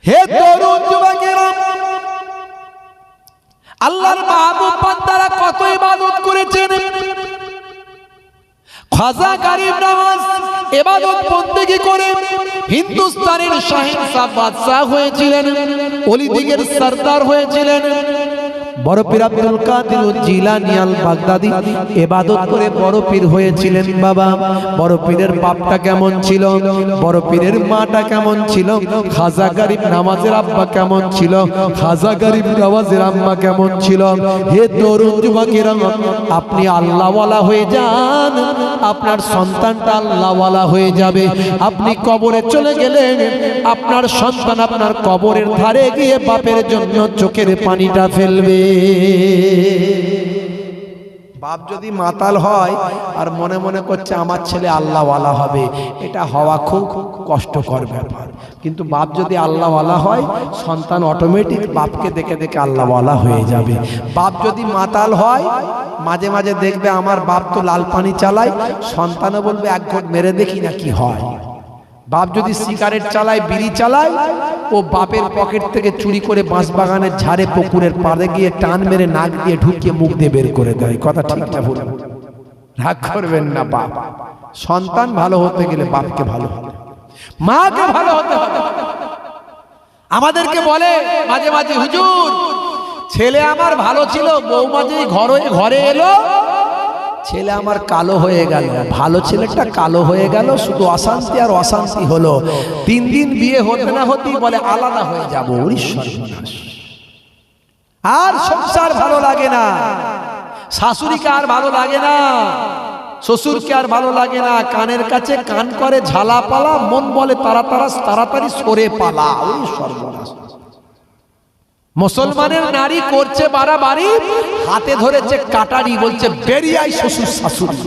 হে তরুণ যুবকেরা, আল্লাহর মাহবুব বান্দারা কত ইবাদত করেছেন। খাজা গরিব নওয়াজ ইবাদত বন্দেগী করে হিন্দুস্তানের শাহেনশাহ বাদশাহ হয়েছিলেন, ওলিদিগের সরদার হয়েছিলেন। বড় পীর আব্দুল কাদের জিলানী আল বাগদাদি ইবাদত করে বড় পীর হয়েছিলেন। বাবা, বড় পীরের বাপটা কেমন ছিল, বড় পীরের মাটা কেমন ছিল, খাজা গরিব নওয়াজের আব্বা কেমন ছিল, খাজা গরিব নওয়াজের আম্মা কেমন ছিল। হে তরুণ যুবকেরা, আপনি আল্লাহওয়ালা হয়ে যান, আপনার সন্তানটা আল্লাহওয়ালা হয়ে যাবে। আপনি কবরে চলে গেলেন, আপনার সন্তান আপনার কবরের ধারে গিয়ে বাপের জন্য চোখের পানিটা ফেলবে। বাপ যদি মাতাল হয় আর মনে মনে করছে আমার ছেলে আল্লাহওয়ালা হবে, এটা হওয়া খুব কষ্টকর ব্যাপার। কিন্তু বাপ যদি আল্লাহওয়ালা হয়, সন্তান অটোমেটিক বাপকে দেখে দেখে আল্লাহওয়ালা হয়ে যাবে। বাপ যদি মাতাল হয়, মাঝে মাঝে দেখবে আমার বাপ তো লাল পানি চালায়, সন্তানও বলবে এক ঘট মেরে দেখি না কি হয়। বাপ যদি সিগারেট চালায়, বিড়ি চালায়, ও বাপের পকেট থেকে চুরি করে বাঁশবাগানের ঝাড়ে পুকুরের পাড়ে গিয়ে টান মেরে নাক দিয়ে ঢুকিয়ে মুখ দিয়ে বের করে দেয়। কথা ঠিকঠাক বলুন, রাগ করবেন না। বাপ সন্তান ভালো হতে গেলে বাপকে ভালো হতে, মাকে ভালো হতে হবে। আমাদেরকে বলে মাঝে মাঝে, হুজুর ছেলে আমার ভালো ছিল, বৌমা যেই ঘরে এলো ছেলে আমার কালো হয়ে গেল। ভালো ছেলেটা কালো হয়ে গেল, শুধু অশান্তি আর অশান্তি হলো। 3 দিন বিয়ে হতে না হতেই বলে আলাদা হয়ে যাব। আর সংসার ভালো লাগে না, শাশুড়িকে আর ভালো লাগে না, শ্বশুরকে আর ভালো লাগে না। কানের কাছে কান করে ঝালা পালা, মন বলে তাড়াতাড়ি সরে পালা। ওই সর্বনাশ। মুসলমানের নারী করছে বাড়াবাড়ি, হাতে ধরেছে কাটারি, বলছে বেরিয়ে আই শ্বশুর শাশুড়ি,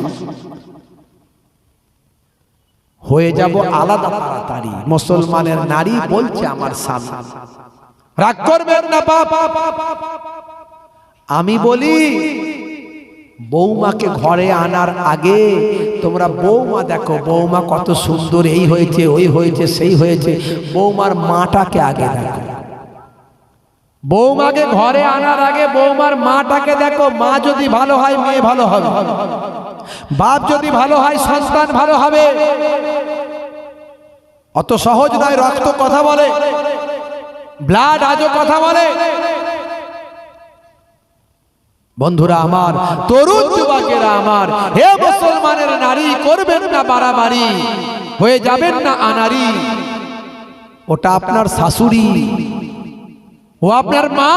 হয়ে যাব আলাদা তাড়াতাড়ি। মুসলমানের নারী বলছে আমার স্বামী। রাগ করবেন না বাপ, আমি বলি বৌমাকে ঘরে আনার আগে তোমরা বৌমা দেখো, বৌমা কত সুন্দর, এই হয়েছে ওই হয়েছে সেই হয়েছে। বৌমার মাটাকে আগে দেখো। বৌমাকে ঘরে আনার আগে বৌমার মাটাকে দেখো। মা যদি ভালো হয় মেয়ে ভালো হবে, বাপ যদি ভালো হয় সন্তান ভালো হবে। অত সহজ নয়। রক্ত কথা বলে, ব্লাড আজও কথা বলে। বন্ধুরা আমার, তরুণ যুবকেরা আমার, হে মুসলমানের নারী, করবেন না বাড়াবাড়ি, হয়ে যাবেন না আনারি। ওটা আপনার শাশুড়ি, ও আপনার মা।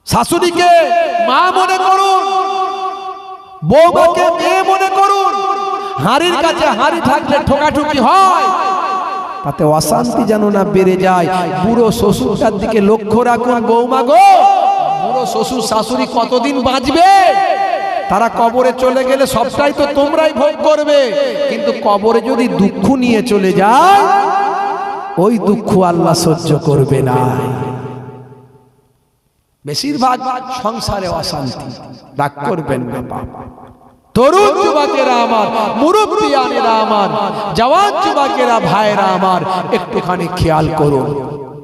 শাশুড়িকে মা মনে করুন, বৌমাকে মেয়ে মনে করুন। হাড়ির কাছে হাড়ি থাকলে ঠোকাঠুকি হয়, তাতে অশান্তি যেন না বেড়ে যায়। বুড়ো শ্বশুরটার দিকে লক্ষ্য রাখুন। বৌমা গো, বুড়ো শ্বশুর শাশুড়ি কতদিন বাঁচবে? তারা কবরে চলে গেলে সবটাই তো তোমরাই ভোগ করবে, কিন্তু কবরে যদি দুঃখ নিয়ে চলে যায়, ওই দুঃখ আল্লাহ সহ্য করবে না। বেশিরভাগ সংসারে অশান্তি। রাগ করবেন না বাপ। তরুণ যুবকেরা আমার, মুরব্বিয়ানেরা আমার, জওয়ান যুবকেরা ভাইরা আমার, একটুখানি খেয়াল করুন।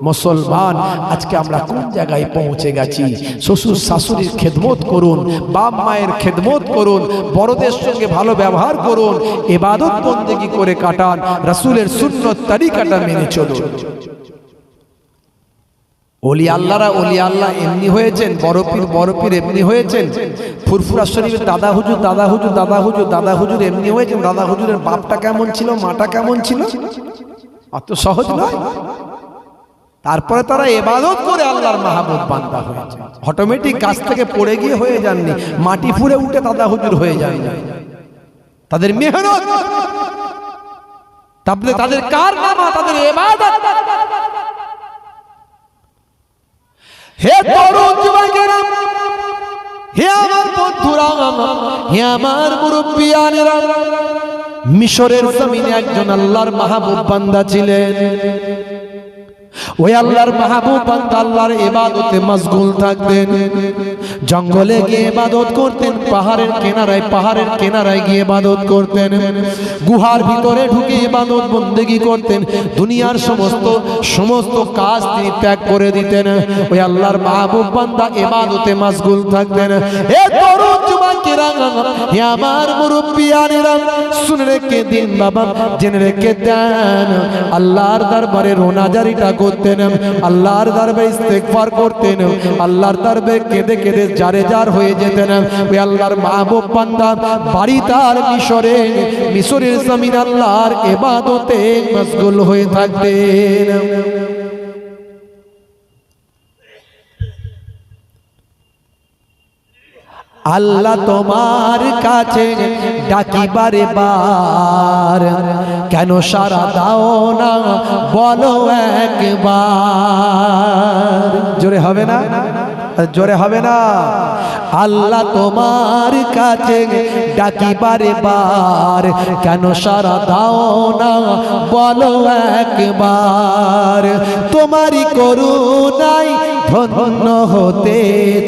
মুসলমান আজকে আমরা কোন জায়গায় পৌঁছে গেছি? শ্বশুর শাশুড়ির খেদমত করুন, বাপ মায়ের খেদমত করুন, বড়দের সঙ্গে ভালো ব্যবহার করুন, ইবাদত বন্দেগী করে কাটান, রাসূলের সুন্নত তরিকাটা মেনে চলুন। ওলি আল্লাহরা ওলি আল্লাহ এমনি হয়েছেন, বড় পীর এমনি হয়েছেন। ফুরফুরা শরীফের দাদা হুজুর এমনি হয়েছেন। দাদা হুজুরের বাপটা কেমন ছিল, মাটা কেমন ছিল, অত সহজ নয়। তারপরে তারা ইবাদত করে আল্লাহর মাহবুব বান্দা হয়েছে। অটোমেটিক গাছ থেকে পড়ে গিয়ে হয়ে যাননি, মাটি ফুঁড়ে উঠে দাদা হুজুর হয়ে যায়। তাদের মেহনত, তাদের কারনামা, তাদের ইবাদত। হে তরুণ যুবকেরা, হে আমার বন্ধুরা, হে আমার মুরব্বিয়ানেরা, মিশরের জমিনে একজন আল্লাহর মাহবুব বান্দা ছিলেন। ওই আল্লাহর মাহবুব বান্দা আল্লাহর ইবাদতে মশগুল থাকতেন। জঙ্গলে গিয়ে ইবাদত করতেন, পাহাড়ের কিনারায় গিয়ে ইবাদত করতেন, গুহার ভিতরে ঢুকে ইবাদত বন্দেগী করতেন। দুনিয়ার সমস্ত কাজ তিনি ত্যাগ করে দিতেন। ওই আল্লাহর মাহবুব বান্দা ইবাদতে মশগুল থাকতেন। এ তরুণ যুবকেরা, হে আমার মুরব্বিয়ানেরা, শুনে রেখে দিন বাবা, জেনে রেখে দেন, আল্লাহর দরবারে রোনাজারিটা করতেন, আল্লাহর দরবারে ইস্তেগফার করতেন, আল্লাহর দরবারে কেঁদে কেঁদে জারে জার হয়ে যেতেন। ওই আল্লাহর মাহবুব বান্দা বাড়ি তার মিশরের জমিন আল্লাহর ইবাদতে মশগুল হয়ে থাকতেন। আল্লাহ তোমার কাছে ডাকি বারে বার, কেন সারা দাও না বলো একবার। জোরে হবে না? জোরে হবে না? আল্লাহ তোমার কাছে ডাকি বারে বার, কেন সারা দাও না বলো একবার। তোমারই করুণায় ধন্য হতে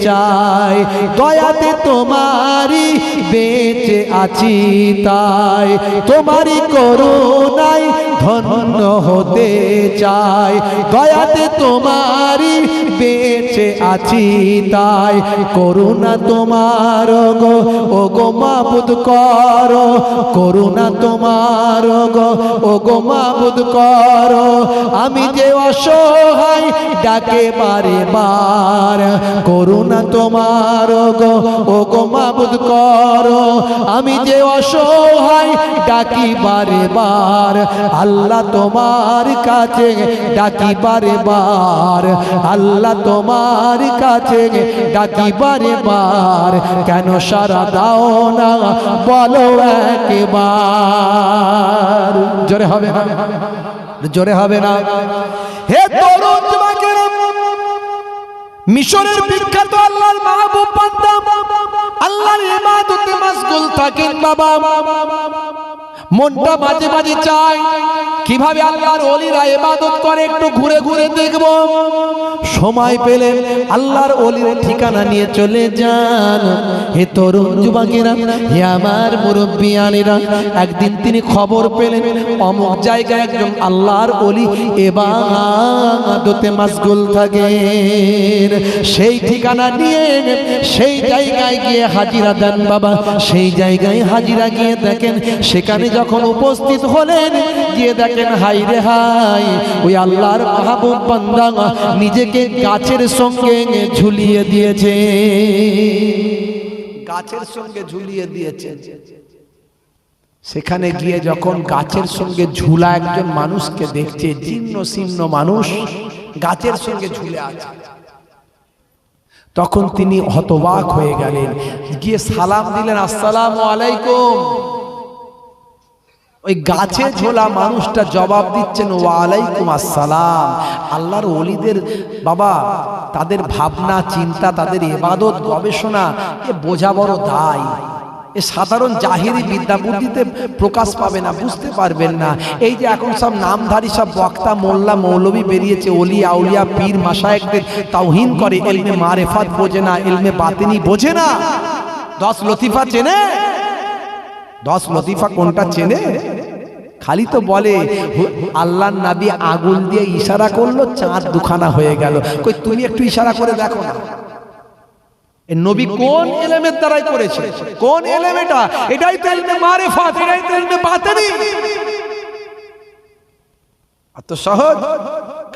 চাই, দয়াতে তোমারই বেঁচে আছি তাই। তোমারই করুণায় ধন্য হতে চাই, দয়াতে তোমারই বেঁচে আছি তাই। করুণা তোমার গো, ও গো মাবুদ করো, করুণা তোমার গো, ও গো মাবুদ করো। আমি যে অসহায় ডাকে বারে বার, করুণা তোমার গো, ও গো মাবুদ করো। আমি যে অসহায় ডাকি বারে বার, আল্লাহ তোমার কাছে ডাকি বারে বার, আল্লাহ তোমার কাছে ডাকি বারে বার, কেন সারা দাও না বলো একবার। জোরে হবে না? জোরে হবে না? হে তরুণ যুবকেরা, মিশরের বিখ্যাত আল্লাহর মাহবুব বান্দা আল্লাহর ইবাদতে মশগুল থাকেন বাবা। মনটা মাঝে মাঝে চায় কিভাবে আল্লাহর ওলিরা ইবাদত করে, একটু ঘুরে ঘুরে দেখব। সময় পেলে আল্লাহর ওলির ঠিকানা নিয়ে চলে যান। হে তরুণ যুবকেরা, হে আমার মুরব্বিয়ানেরা, একদিন তিনি খবর পেলেন অমুক জায়গায় একজন আল্লাহর ওলি ইবাদতে মশগুল থাকেন। সেই ঠিকানা নিয়ে সেই জায়গায় গিয়ে হাজিরা দেন বাবা। সেই জায়গায় হাজিরা গিয়ে দেখেন, সেখানে যখন উপস্থিত হলেন, গিয়ে দেখেন হাই রে হাই, ওই আল্লাহর মাহবুব বান্দা নিজেকে গাছের সঙ্গে ঝুলিয়ে দিয়েছে, গাছের সঙ্গে ঝুলিয়ে দিয়েছে। সেখানে গিয়ে যখন গাছের সঙ্গে ঝুলা একজন মানুষকে দেখছে, জীর্ণ শীর্ণ মানুষ গাছের সঙ্গে ঝুলে আছে, তখন তিনি হতবাক হয়ে গেলেন। গিয়ে সালাম দিলেন, আসসালামু আলাইকুম। ওই গাছে ঝোলা মানুষটা জবাব দিচ্ছেন, ওয়ালাইকুম আসসালাম। আল্লাহর ওলিদের বাবা, তাদের ভাবনা চিন্তা, তাদের ইবাদত গবেষণা এ বোঝা বড় দায়। এ সাধারণ জাহিরি বিদ্যা বুদ্ধিতে প্রকাশ পাবে না, বুঝতে পারবেন না। এই যে এখন সব নামধারী সব বক্তা মোল্লা মৌলবী বেরিয়েছে, ওলি আউলিয়া পীর মাশায়েখদের তাওহীন করে, ইলমে মারিফাত বোঝে না, ইলমে বাতিনি বোঝে না। 10 লতিফা চেনে? 10 লতিফা কোনটা চেনে? খালি তো বলে আল্লাহর নবী আগুন দিয়ে ইশারা করলো, চাঁদ দুখানা হয়ে গেল। কই তুমি একটু ইশারা করে দেখো না, এই নবী কোন ইলমের দ্বারাই করেছে? কোন ইলম এটা? এটাই তো ইলমে মারিফাত, এটাই তো ইলমে বাতিনি। এত সহজ।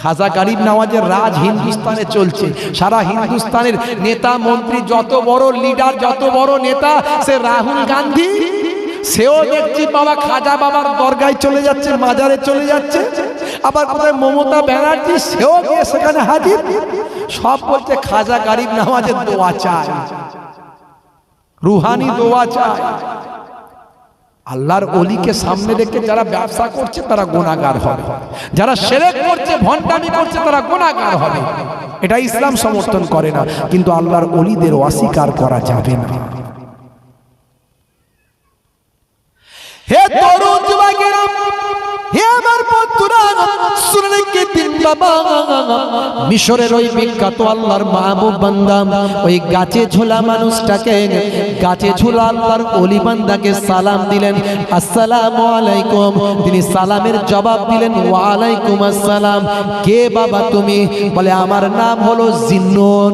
খাজা গরিব নওয়াজের রাজ হিন্দুস্তানে চলছে। সারা হিন্দুস্তানের নেতা মন্ত্রী, যত বড় লিডার, যত বড় নেতা, সে রাহুল গান্ধী, সেও দেখছি বাবা খাজা বাবার দরগায় চলে যাচ্ছে, মাজারে চলে যাচ্ছে। আবার কোথায় মমতা ব্যানার্জি, সেও গিয়ে সেখানে হাজির। সব বলছে খাজা গরিব নওয়াজের দোয়া চাই, রুহানি দোয়া চাই। আল্লাহর ওলিকে সামনে রেখে যারা ব্যবসা করছে তারা গুনাহগার হবে, যারা শিরক করছে, ভণ্ডামি করছে, তারা গুনাহগার হবে। এটা ইসলাম সমর্থন করে না, কিন্তু আল্লাহর ওলিদের অস্বীকার করা যাবে না। হে তরুণ যুবকেরা, হে আমার বন্ধুরা, শুনে রেখে দিন বাবা মিশরের ওই বিখ্যাত আল্লাহর মাহবুব বান্দা ওই গাছে ঝোলা মানুষটাকে, গাছে ঝোলা আল্লাহর ওলি বান্দাকে সালাম দিলেন, আসসালামু আলাইকুম। তিনি সালামের জবাব দিলেন, ওয়া আলাইকুম আসসালাম। কে বাবা তুমি? বলে আমার নাম হলো জিন্নুন।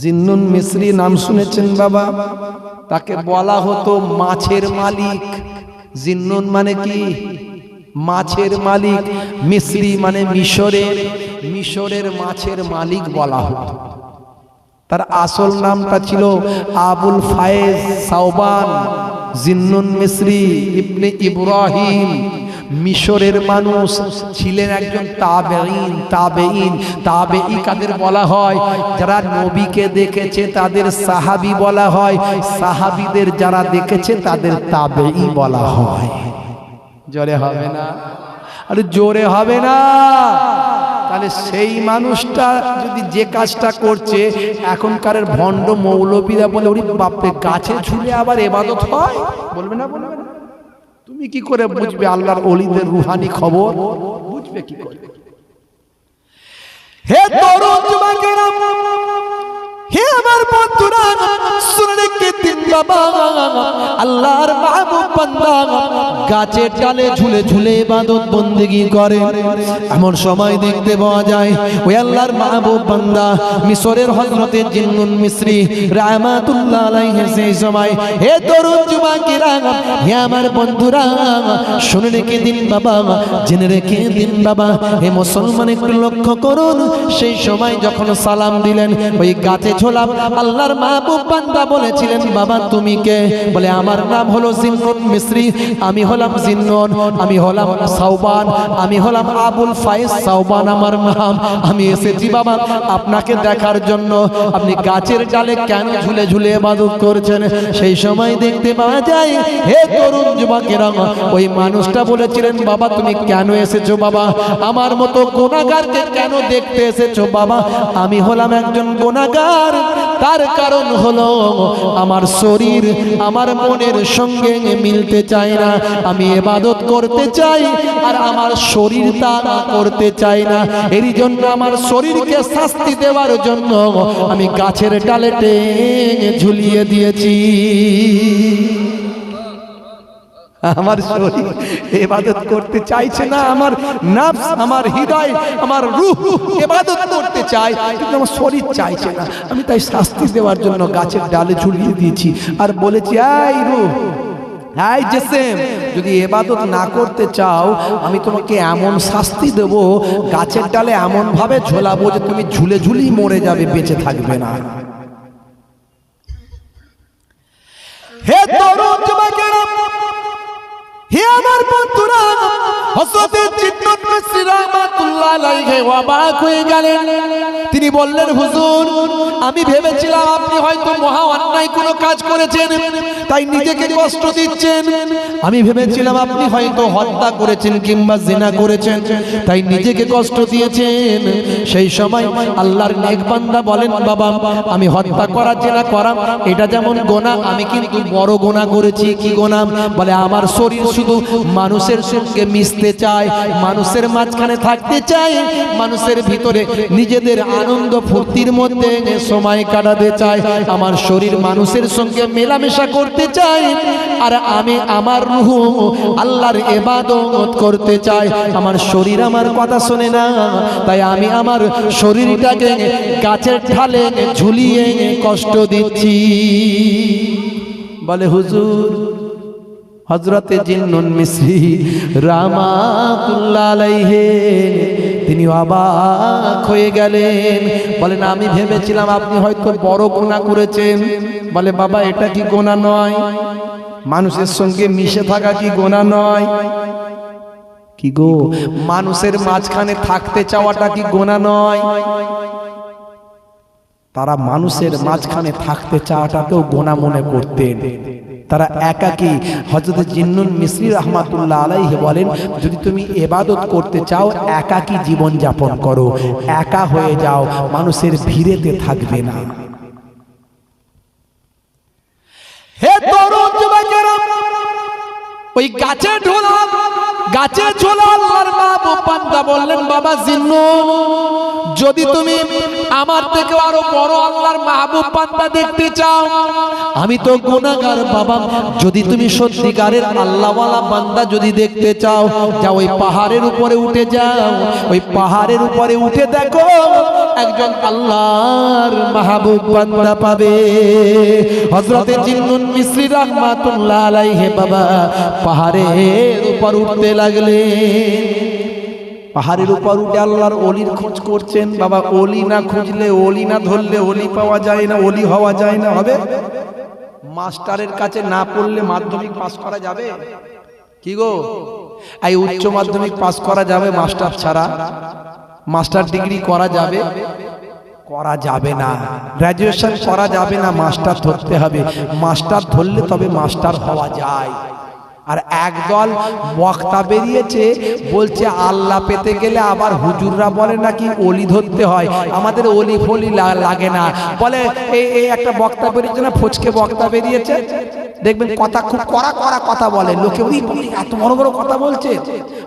জিন্নুন মিসরি নাম শুনেছেন বাবা? তাকে বলা হতো মাছের মালিক। জিন্নুন মানে কি? মাছের মালিক। মিসরি মানে মিশরের মাছের মালিক বলা হতো। তার আসল নামটা ছিল আবুল ফায়েজ সাওবান জিন্নুন মিসরি ইবনে ইব্রাহিম। মিশরের মানুষ ছিলেন একজন তাবেঈন কাদের বলা হয়? যারা নবীকে দেখেছে তাদের সাহাবী বলা হয়, সাহাবীদের যারা দেখেছে তাদের তাবেঈ বলা হয়। জোরে হবে না? আরে জোরে হবে না? তাহলে সেই মানুষটা যদি যে কাজটা করছে, এখনকার ভণ্ড মৌলবীরা বলে ওরে বাপরে গাছে ঝুলে আবার ইবাদত হয়, বলবে না? বলবে না? তুমি কি করে বুঝবে আল্লাহর ওলিদের রুহানি খবর? বুঝবে কি করে? হে তরুণ যুবকেরা, হে আমার বন্ধুরা, শুনে রেখে দিন বাবা আল্লাহর মাহবুব বান্দা গাছের ডালে ঝুলে ঝুলে ইবাদত বন্দেগী করে। এমন সময় দেখতে পাওয়া যায় ওই আল্লাহর মাহবুব বান্দা মিশরের হযরতে জিন্নুন মিসরি রাহমাতুল্লাহ আলাইহি সেই সময়, হে তরুণ যুবকেরা, হে আমার বন্ধুরা, শুনে রেখে দিন বাবা, জেনে রেখে দিন বাবা, হে মুসলমান একটু লক্ষ্য করুন। সেই সময় যখন সালাম দিলেন ওই গাছে ঝোলা আল্লাহর মাহবুব বান্দা বলেছিলেন, বাবা তুমি কে? বলে আমার নাম হলো জিন্নুন মিসরি, আমি হলাম জিন্নুন, আমি হলাম সাওবান, আমি হলাম আবুল ফায়েজ সাওবান আমার নাম। আমি এসেছি বাবা আপনাকে দেখার জন্য, আপনি গাছের ডালে কেন ঝুলে ঝুলে ইবাদত করছেন। সেই সময় দেখতে পাওয়া যায় হে তরুণ যুবকেরা, ওই মানুষটা বলেছিলেন, বাবা তুমি কেন এসেছো? বাবা আমার মতো গুনাহগারকে কেন দেখতে এসেছো? বাবা আমি হলাম একজন গুনাহগার, তার কারণ হলো আমার শরীর আমার মনের সঙ্গে মিলতে চায় না। আমি ইবাদত করতে চাই আর আমার শরীর তা করতে চায় না। এরই জন্য আমার শরীরকে শাস্তি দেওয়ার জন্য আমি গাছের ডালে টেনে ঝুলিয়ে দিয়েছি। আমার শরীর ইবাদত করতে চাইছে না, আমার নফস আমার হৃদয় আমার রূহ ইবাদত করতে চায়, কিন্তু আমার শরীর চাইছে না। আমি তাই শাস্তি দেওয়ার জন্য গাছের ডালে ঝুলিয়ে দিয়েছি আর বলেছি, এই রূহ এই জিসম, যদি ইবাদত না করতে চাও আমি তোমাকে এমন শাস্তি দেব, গাছের ডালে এমন ভাবে ঝোলাবো যে তুমি ঝুলে ঝুলেই মরে যাবে, বেঁচে থাকবে না। হে তরুণ যুবকেরা, হে আমার বন্ধুরা, হযরতে জিন্নুন মিসরি রাহমাতুল্লাহ আলাইহি অবাক হয়ে গেলেন। তিনি বললেন, হুজুর আমি ভেবেছিলাম আপনি হয়তো মহা অন্যায় কোনো কাজ করেছেন তাই নিজেকে কষ্ট দিচ্ছেন। আমি ভেবেছিলাম আপনি হয়তো হত্যা করেছেন কিংবা জিনা করেছেন তাই নিজেকে কষ্ট দিয়েছেন। সেই সময় আল্লাহর নেক বান্দা বলেন, বাবা আমি হত্যা করা জিনা করা এটা যেমন গুনাহ, আমি কিন্তু বড় গুনাহ করেছি। কি গুনাহ? বলে আমার শরীর শুধু মানুষের সঙ্গে মিশতে চায়, মানুষের মাঝখানে থাকতে চায়, মানুষের ভিতরে নিজেদের আনন্দ ফুর্তির মধ্যে সময় কাটাতে চায়। আমার শরীর মানুষের সঙ্গে মেলামেশা করতে চায় আর আমি আমার রূহ আল্লাহর ইবাদত করতে চাই। আমার শরীর আমার কথা শোনে না, তাই আমি আমার শরীরটাকে গাছের ঢালে ঝুলিয়ে কষ্ট দিচ্ছি। বলে হুজুর, হযরতে জিন্নুন মিসরি রাহমাতুল্লাহ আলাইহি তিনি অবাক হয়ে গেলেন। বলেন আমি ভেবেছিলাম আপনি হয়তো বড় গুনাহ করেছেন। বলে বাবা এটা কি গুনাহ নয়? মানুষের সঙ্গে মিশে থাকা কি গুনাহ নয়? কি গো, মানুষের মাঝখানে থাকতে চাওয়াটা কি গুনাহ নয়? তারা মানুষের মাঝখানে থাকতে চাওয়াটাকেও গুনাহ মনে করতেন। তারা একাকী। হযরত জিন্নুন মিসরি রাহমাতুল্লাহ আলাইহি বলেন, যদি তুমি ইবাদত করতে চাও একাকী জীবন যাপন করো, একা হয়ে যাও, মানুষের ভিড়েতে থাকবে না। হে তরুণ যুবকেরা, ওই গাছে ঢোলা গাছে ঝোলা আল্লাহর মাহবুব বান্দা বললেন, বাবা জিন্নুন, যদি তুমি আমার থেকে আরো বড় আল্লাহর মাহবুব বান্দা দেখতে চাও, আমি তো গুনাহগার বাবা, যদি তুমি সত্যিকারের আল্লাহওয়ালা বান্দা যদি দেখতে চাও, যাও ওই পাহাড়ের উপরে উঠে যাও, ওই পাহাড়ের উপরে উঠে দেখো একজন আল্লাহর মাহবুব বান্দা পাবে। হযরতে জিন্নুন মিসরি রাহমাতুল্লাহ আলাইহি বাবা পাহাড়ের উপর উঠতে লাগলেন। পাহাড়ের উপর উঠে আল্লাহর ওলির খোঁজ করছেন। বাবা ওলি না খুঁজলে, ওলি না ধরলে ওলি পাওয়া যায় না, ওলি হওয়া যায় না। হবে মাস্টারের কাছে না পড়লে মাধ্যমিক পাস করা যাবে কি গো? এই উচ্চ মাধ্যমিক পাস করা যাবে মাস্টার ছাড়া? মাস্টার ডিগ্রি করা যাবে? করা যাবে না। গ্রাজুয়েশন করা যাবে না, মাস্টার ধরতে হবে। মাস্টার ধরলে তবে মাস্টার হওয়া যায়। আর একদল বক্তা বেরিয়েছে বলছে আল্লাহ পেতে গেলে আবার হুজুররা বলে নাকি ওলি ধরতে হয়, আমাদের ওলি ফলি লাগে না বলে। এই একটা বক্তা বেরিয়েছে না, ফচকে বক্তা বেরিয়েছে, দেখবেন কথা খুব কড়া কড়া কথা বলে। লোকে ওই এত বড় বড় কথা বলছে,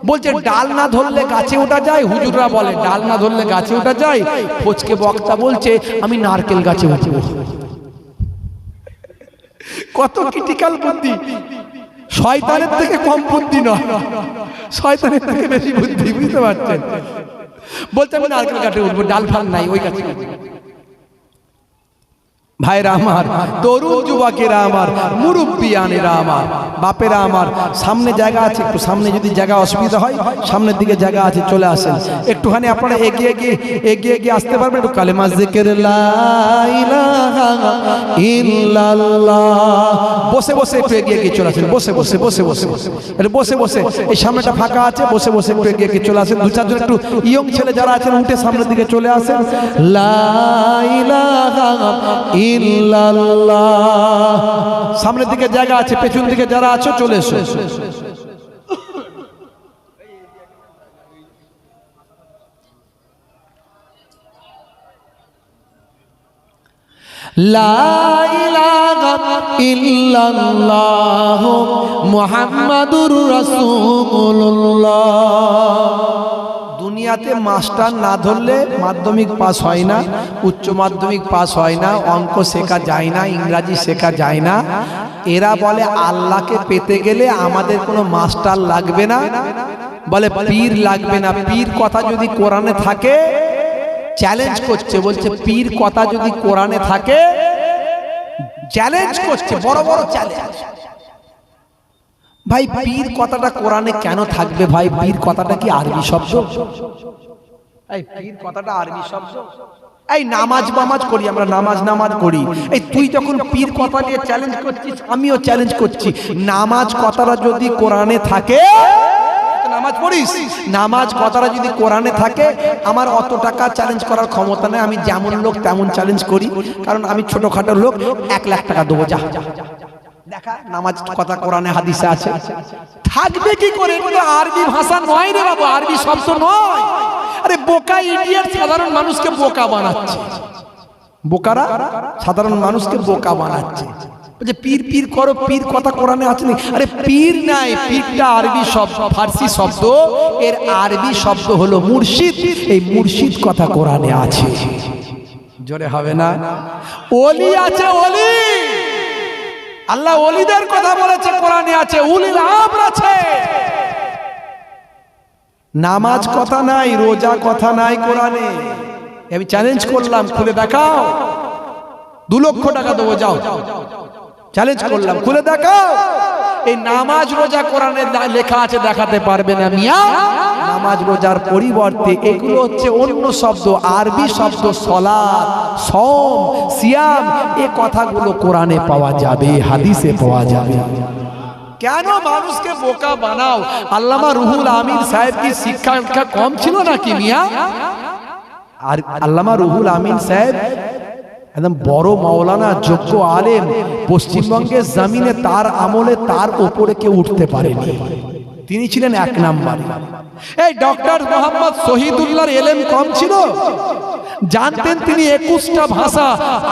বলছে ডাল না ধরলে গাছে ওঠা যায়। হুজুররা বলে ডাল না ধরলে গাছে ওঠা যায়, ফচকে বক্তা বলছে আমি নারকেল গাছে উঠব। কত ক্রিটিক্যাল বুদ্ধি! শয়তানের থেকে কম বুদ্ধি নয়, শয়তানের থেকে বেশি বুদ্ধি, বুঝতে পারছেন? বলতে আমি নারকেল গাছে উঠবো, ডাল ফাল নাই ওই গাছে। ভাইরা আমার, তরুণ যুবকেরা আমার, মুরব্বিয়ানেরা আমার, বাপেরা আমার, সামনে জায়গা আছে, একটু সামনে যদি জায়গা অসুবিধা হয় সামনের দিকে জায়গা আছে, চলে আসেন। একটুখানি আপনারা এগিয়ে গিয়ে আসতে পারবেন। একটু কালেমা জিকির লা ইলাহা ইল্লাল্লাহ, বসে বসে একটু এগিয়ে গিয়ে চলে আসেন। বসে বসে এই সামনেটা ফাঁকা আছে, বসে বসে একটু এগিয়ে গিয়ে চলে আসেন। দু চারজন একটু ইয়ং ছেলে যারা আছেন উঠে সামনের দিকে চলে আসেন। লা ইলাহা ইল্লাল্লাহ, সামনের দিকে জায়গা আছে, পেছন দিকে যারা আছো চলে এসো। লা ইলাহা ইল্লাল্লাহ মুহাম্মাদুর রাসূলুল্লাহ। দুনিয়াতে মাস্টার না ধরলে মাধ্যমিক পাস হয় না, উচ্চ মাধ্যমিক পাস হয় না, অঙ্ক শেখা যায় না, ইংরাজি শেখা যায় না। এরা বলে আল্লাহকে পেতে গেলে আমাদের কোনো মাস্টার লাগবে না, বলে পীর লাগবে না। পীর কথা যদি কোরআনে থাকে, চ্যালেঞ্জ করছে, বলছে পীর কথা যদি কোরআনে থাকে, চ্যালেঞ্জ করছে, বড় বড় চ্যালেঞ্জ। ভাই পীর কথাটা কোরআনে কেন থাকবে? ভাই পীর কথাটা কি আরবি শব্দ? এই পীর কথাটা আরবি শব্দ? এই নামাজ করি আমরা, নামাজ করি। এই তুই যখন পীর কথা নিয়ে চ্যালেঞ্জ করছিস, আমিও চ্যালেঞ্জ করছি। নামাজ কথাটা যদি কোরআনে থাকে, নামাজ পড়িস, নামাজ কথাটা যদি কোরআনে থাকে, আমার অত টাকা চ্যালেঞ্জ করার ক্ষমতা নেই। আমি যেমন লোক তেমন চ্যালেঞ্জ করি, কারণ আমি ছোটখাটো লোক। 1 লাখ টাকা দেবো, যা দেখা নামাজ কথা কোরআনে হাদিসে আছে। থাকবে কি করে? এটা আরবি ভাষা নয় রে বাবু, আরবি শব্দ নয়। আরে বোকা ইডিয়েট সাধারণ মানুষকে বোকা বানাচ্ছে, বোকারা সাধারণ মানুষকে বোকা বানাচ্ছে। যে পীর পীর করো, পীর কথা কোরআনে আছে না? আরে পীর নাই, পীরটা আরবি শব্দ, ফার্সি শব্দ। এর আরবি শব্দ হলো মুর্শিদ। এই মুর্শিদ কথা কোরআনে আছে। জোরে হবে না? ওলি আছে, ওলি। আল্লাহ ওলিদের কথা বলেছে, কোরআনে আছে। উলিল আমর আছে। নামাজ কথা নাই, রোজা কথা নাই কোরআনে। আমি চ্যালেঞ্জ করলাম, খুলে দেখাও। 2 লক্ষ টাকা দেবো, যাও। চ্যালেঞ্জ করলাম, খুলে দেখাও। এই নামাজ রোজা কোরআনে লেখা আছে, দেখাতে পারবে না মিয়া? নামাজ রোজার পরিবর্তে এগুলো হচ্ছে অন্য শব্দ, আরবি শব্দ। সালাত, সওম, সিয়াম, এই কথাগুলো কোরআনে পাওয়া যাবে, হাদিসে পাওয়া যাবে। কেন মানুষকে বোকা বানাও? আল্লামা রুহুল আমিন সাহেব কি শিক্ষা কম ছিল নাকি মিয়া? আর আল্লামা রুহুল আমিন সাহেব একদম বড় মাওলানা, যোগ্য আলেম। পশ্চিমবঙ্গের জমিনে তার আমলে তার উপরে কেউ উঠতে পারেনি। তিনি ছিলেন 1 নম্বরে। এই ডক্টর মোহাম্মদ শহীদুল্লাহর এলেম কম ছিল? জানতেন তিনি 21টা ভাষা,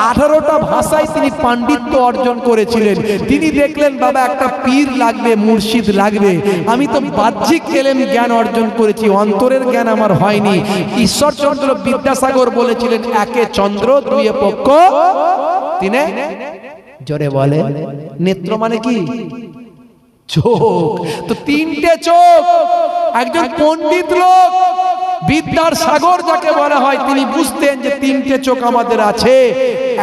18টা ভাষায় তিনি পাণ্ডিত্য অর্জন করেছিলেন। তিনি দেখলেন বাবা একটা পীর লাগবে, মুর্শিদ লাগবে, আমি তো বাহ্যিক এলেম জ্ঞান অর্জন করেছি, অন্তরের জ্ঞান আমার হয়নি। ঈশ্বরচন্দ্র বিদ্যাসাগর বলেছিলেন, একে চন্দ্র দুয়ে পক্ষ তিনে জোরে বলে নেত্র, মানে কি? চোখ। তো তিনটে চোখ। একজন পণ্ডিত লোক, বিদ্যার সাগর যাকে বলা হয়, তিনি বুঝতেন যে তিনটে চোখ আমাদের আছে।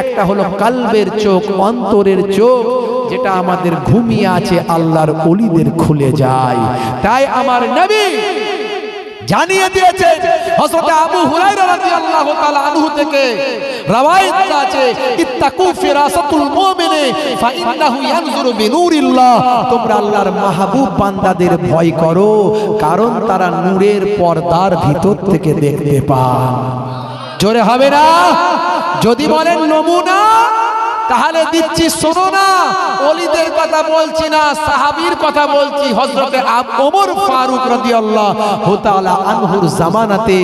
একটা হলো কালবের চোখ, অন্তরের চোখ, যেটা আমাদের ঘুমিয়ে আছে আল্লাহর ওলিদের খুলে যায়। তাই আমার নবী জানিয়ে দিয়েছেন, হযরত আবু হুরায়রা রাদিয়াল্লাহু তাআলা আনহু থেকে রওয়ায়াত আছে, ইত্তাকু ফিরাসাতুল মুমিনি ফাইন্নাহু ইয়ানজুরু বিনুরিল্লাহ, তোমরা আল্লাহর মাহবুব বান্দাদের ভয় করো, কারণ তারা নূরের পর্দার ভিতর থেকে দেখতে পান। জোরে হবে না? যদি বলেন নমুনা, তাহলে দিচ্ছি, শোনো না, ওলিদের কথা বলছি না, সাহাবীর কথা বলছি। হযরতে ওমর ফারুক রাদিয়াল্লাহু তাআলা আনহুর জামানাতে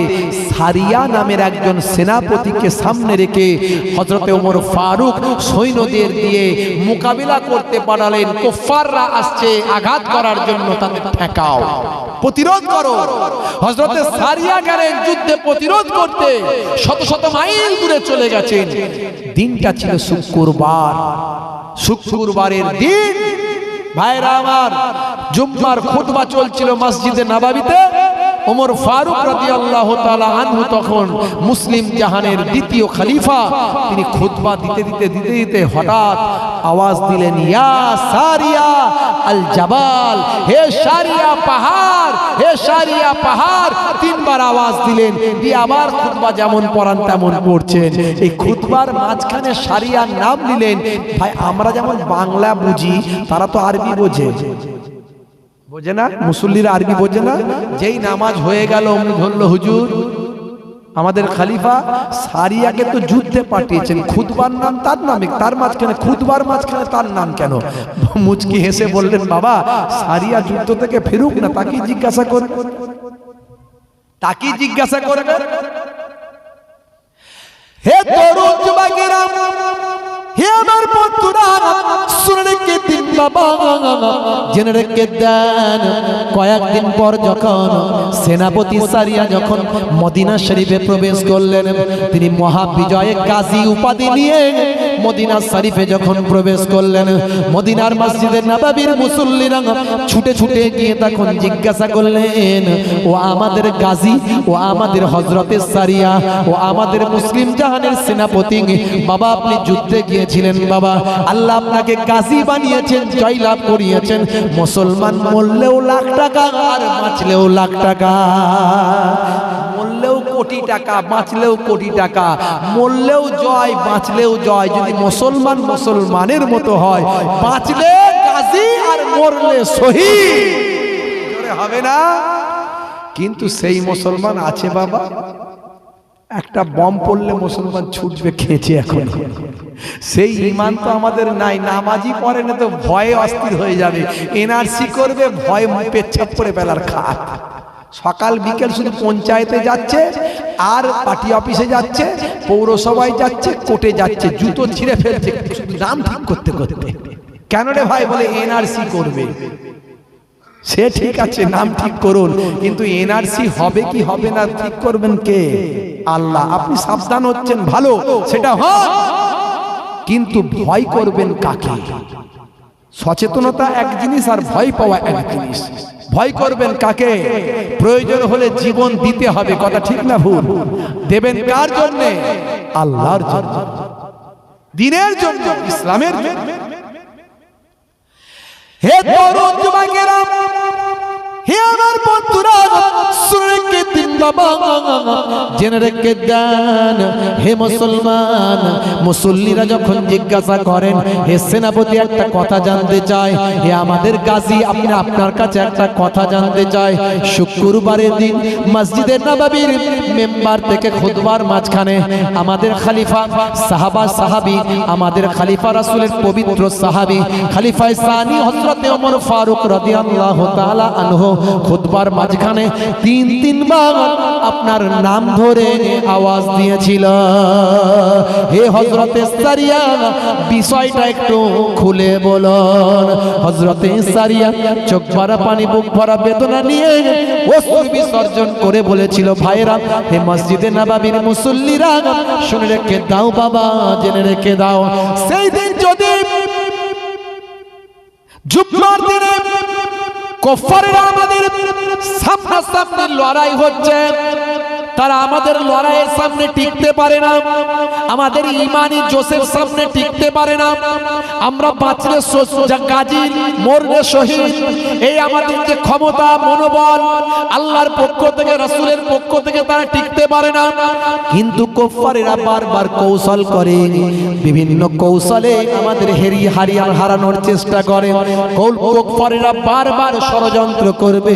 সারিয়া নামের একজন সেনাপতিকে সামনে রেখে হযরতে ওমর ফারুক সৈন্যদের দিয়ে মোকাবিলা করতে পারলেন। কুফাররা আসছে আঘাত করার জন্য, তাদের ঠেকাও, প্রতিরোধ করো। হযরতে সারিয়া গেলেন যুদ্ধে প্রতিরোধ করতে, শত শত মাইল দূরে চলে গেছেন। দিনটা ছিল শুক্রবার, শুক্রবারের দিন ভাইরা আমার, জুম্মার খুতবা চলছিল মসজিদে নববীতে। ওমর ফারুক রাদিয়াল্লাহু তাআলা আনহু তখন মুসলিম জাহানের দ্বিতীয় খলিফা। তিনি খুতবা দিতে দিতে হঠাৎ আওয়াজ দিলেন, ইয়া সারিয়া আল জাবাল, হে সারিয়া পাহাড়, হে সারিয়া পাহাড়। তিনবার আওয়াজ দিলেন, দিয়ে আবার খুতবা যেমন পড়ান তেমন পড়ছেন। এই খুতবার মাঝখানে সারিয়ার নাম নিলেন। ভাই, আমরা যেমন বাংলা বুঝি, তারা তো আরবি বোঝে, বোঝে না? মুসল্লিরা আরবি বোঝে না। যেই নামাজ হয়ে গেল অমনি ধরল, হুজুর আমাদের খলিফা সারিয়াকে তো যুদ্ধে পাঠিয়েছেন, খুতবার নাম তার নামে, তার মাঝখানে খুতবার মাঝখানে তার নাম কেন? মুচকি হেসে বললেন, বাবা সারিয়া যুদ্ধ থেকে ফিরুক না, তাকে জিজ্ঞাসা করবে, তাকে জিজ্ঞাসা করবে। হে তরুণ যুবকেরা, হে আমার বন্ধুরা, শুনে রেখে দিন বাবা, জেনে রেখে দেন, কয়েকদিন পর যখন সেনাপতি সারিয়া যখন মদিনা শরীফে প্রবেশ করলেন, তিনি মহাবিজয়ে গাজী উপাধি নিয়ে মদিনা শরীফে যখন প্রবেশ করলেন, মদিনার মসজিদে নববীর মুসল্লিরা ছুটে ছুটে গিয়ে তখন জিজ্ঞাসা করলেন, ও আমাদের গাজী, ও আমাদের হযরতে সারিয়া, ও আমাদের মুসলিম জাহানের সেনাপতি, বাবা আপনি যুদ্ধে গিয়েছিলেন, বাবা আল্লাহ আপনাকে গাজী বানিয়েছেন, জয়লাভ করিয়েছেন। মুসলমান মরলেও লাখ টাকা আর বাঁচলেও লাখ টাকা, মরলেও কোটি টাকা, বাঁচলেও কোটি টাকা, মরলেও জয়, বাঁচলেও জয়। যদি মুসলমান মুসলমানের মতো হয়, বাঁচলে গাজী আর মরলে শহীদ, জোরে হবে না? কিন্তু সেই মুসলমান আছে বাবা, একটা বম পড়লে মুসলমান ছুটবে খেয়েছে। এখন সেই ঈমান তো আমাদের নাই। নামাজি পড়ে না তো ভয়ে অস্থির হয়ে যাবে, এনআরসি করবে, ভয় পেচ্ছাপ করে ফেলার খাট। সকাল বিকেল শুধু পঞ্চায়েতে যাচ্ছে, আর পার্টি অফিসে যাচ্ছে, পৌরসভায় যাচ্ছে, কোর্টে যাচ্ছে, জুতো ছিঁড়ে ফেলছে শুধু নাম ঠিক করতে করতে। কেন রে ভাই? বলে এনআরসি করবে। সে ঠিক আছে, নাম ঠিক করুন, কিন্তু এনআরসি হবে কি হবে না ঠিক করবেন কে? আল্লাহ। আপনি সাবধান হচ্ছেন ভালো, সেটা হন, কিন্তু ভয় করবেন কাকে? সচেতনতা এক জিনিস আর ভয় পাওয়া এক জিনিস। ভয় করবেন কাকে? প্রয়োজন হলে জীবন দিতে হবে, কথা ঠিক না ভুল? দেবেন কার জন্য? আল্লাহর জন্য, দ্বীনের জন্য, ইসলামের জন্য। হে তরুণ যুবকেরা, হে আমার বন্ধুরা, শুনে রেখে দিন বাবা, জেনে রেখে দেন, হে মুসলমান মুসল্লিরা যখন জিজ্ঞাসা করেন, হে সেনাপতি একটা কথা জানতে চাই, হে আমাদের গাজী আপনি আপনার কাছে একটা কথা জানতে চাই। শুক্রবারের দিন মসজিদে নববীর মেম্বার থেকে খুতবার মাঝখানে আমাদের খলিফা সাহাবা সাহাবী, আমাদের খলিফা রাসূলের পবিত্র সাহাবী খলিফায়ে সানি হযরতে ওমর ফারুক রাদিয়াল্লাহু তাআলা আনহু খুতবার মাঝখানে তিনবার আপনার নাম ধরে আওয়াজ দিয়েছিল। হে হযরতে সারিয়া, বিষয়টা একটু খুলে বলুন। হযরতে সারিয়া চোখ ভরা পানি, বুক ভরা বেদনা নিয়ে অশ্রু বিসর্জন করে বলেছিল, ভাইরা, হে মসজিদে নববীর মুসল্লিরা, শুনে রেখে দাও বাবা, জেনে রেখে দাও, সেই দিন যদি জুম্মার দিনে কুফাররা আমাদের সামনাসামনি লড়াই হচ্ছে, তারা আমাদের লড়াইয়ের সামনে টিকতে পারে না, আমাদের ইমানি জোশের সামনে টিকতে পারে না। আমরা বাঁচলে গাজী, মরলে শহীদ, এই আমাদের যে ক্ষমতা, মনোবল আল্লাহর পক্ষ থেকে, রাসূলের পক্ষ থেকে তারা টিকতে পারে না। কিন্তু কুফাররা বারবার কৌশল করে, বিভিন্ন কৌশলে আমাদের হারানোর চেষ্টা করে। কুফাররা বারবার ষড়যন্ত্র করবে,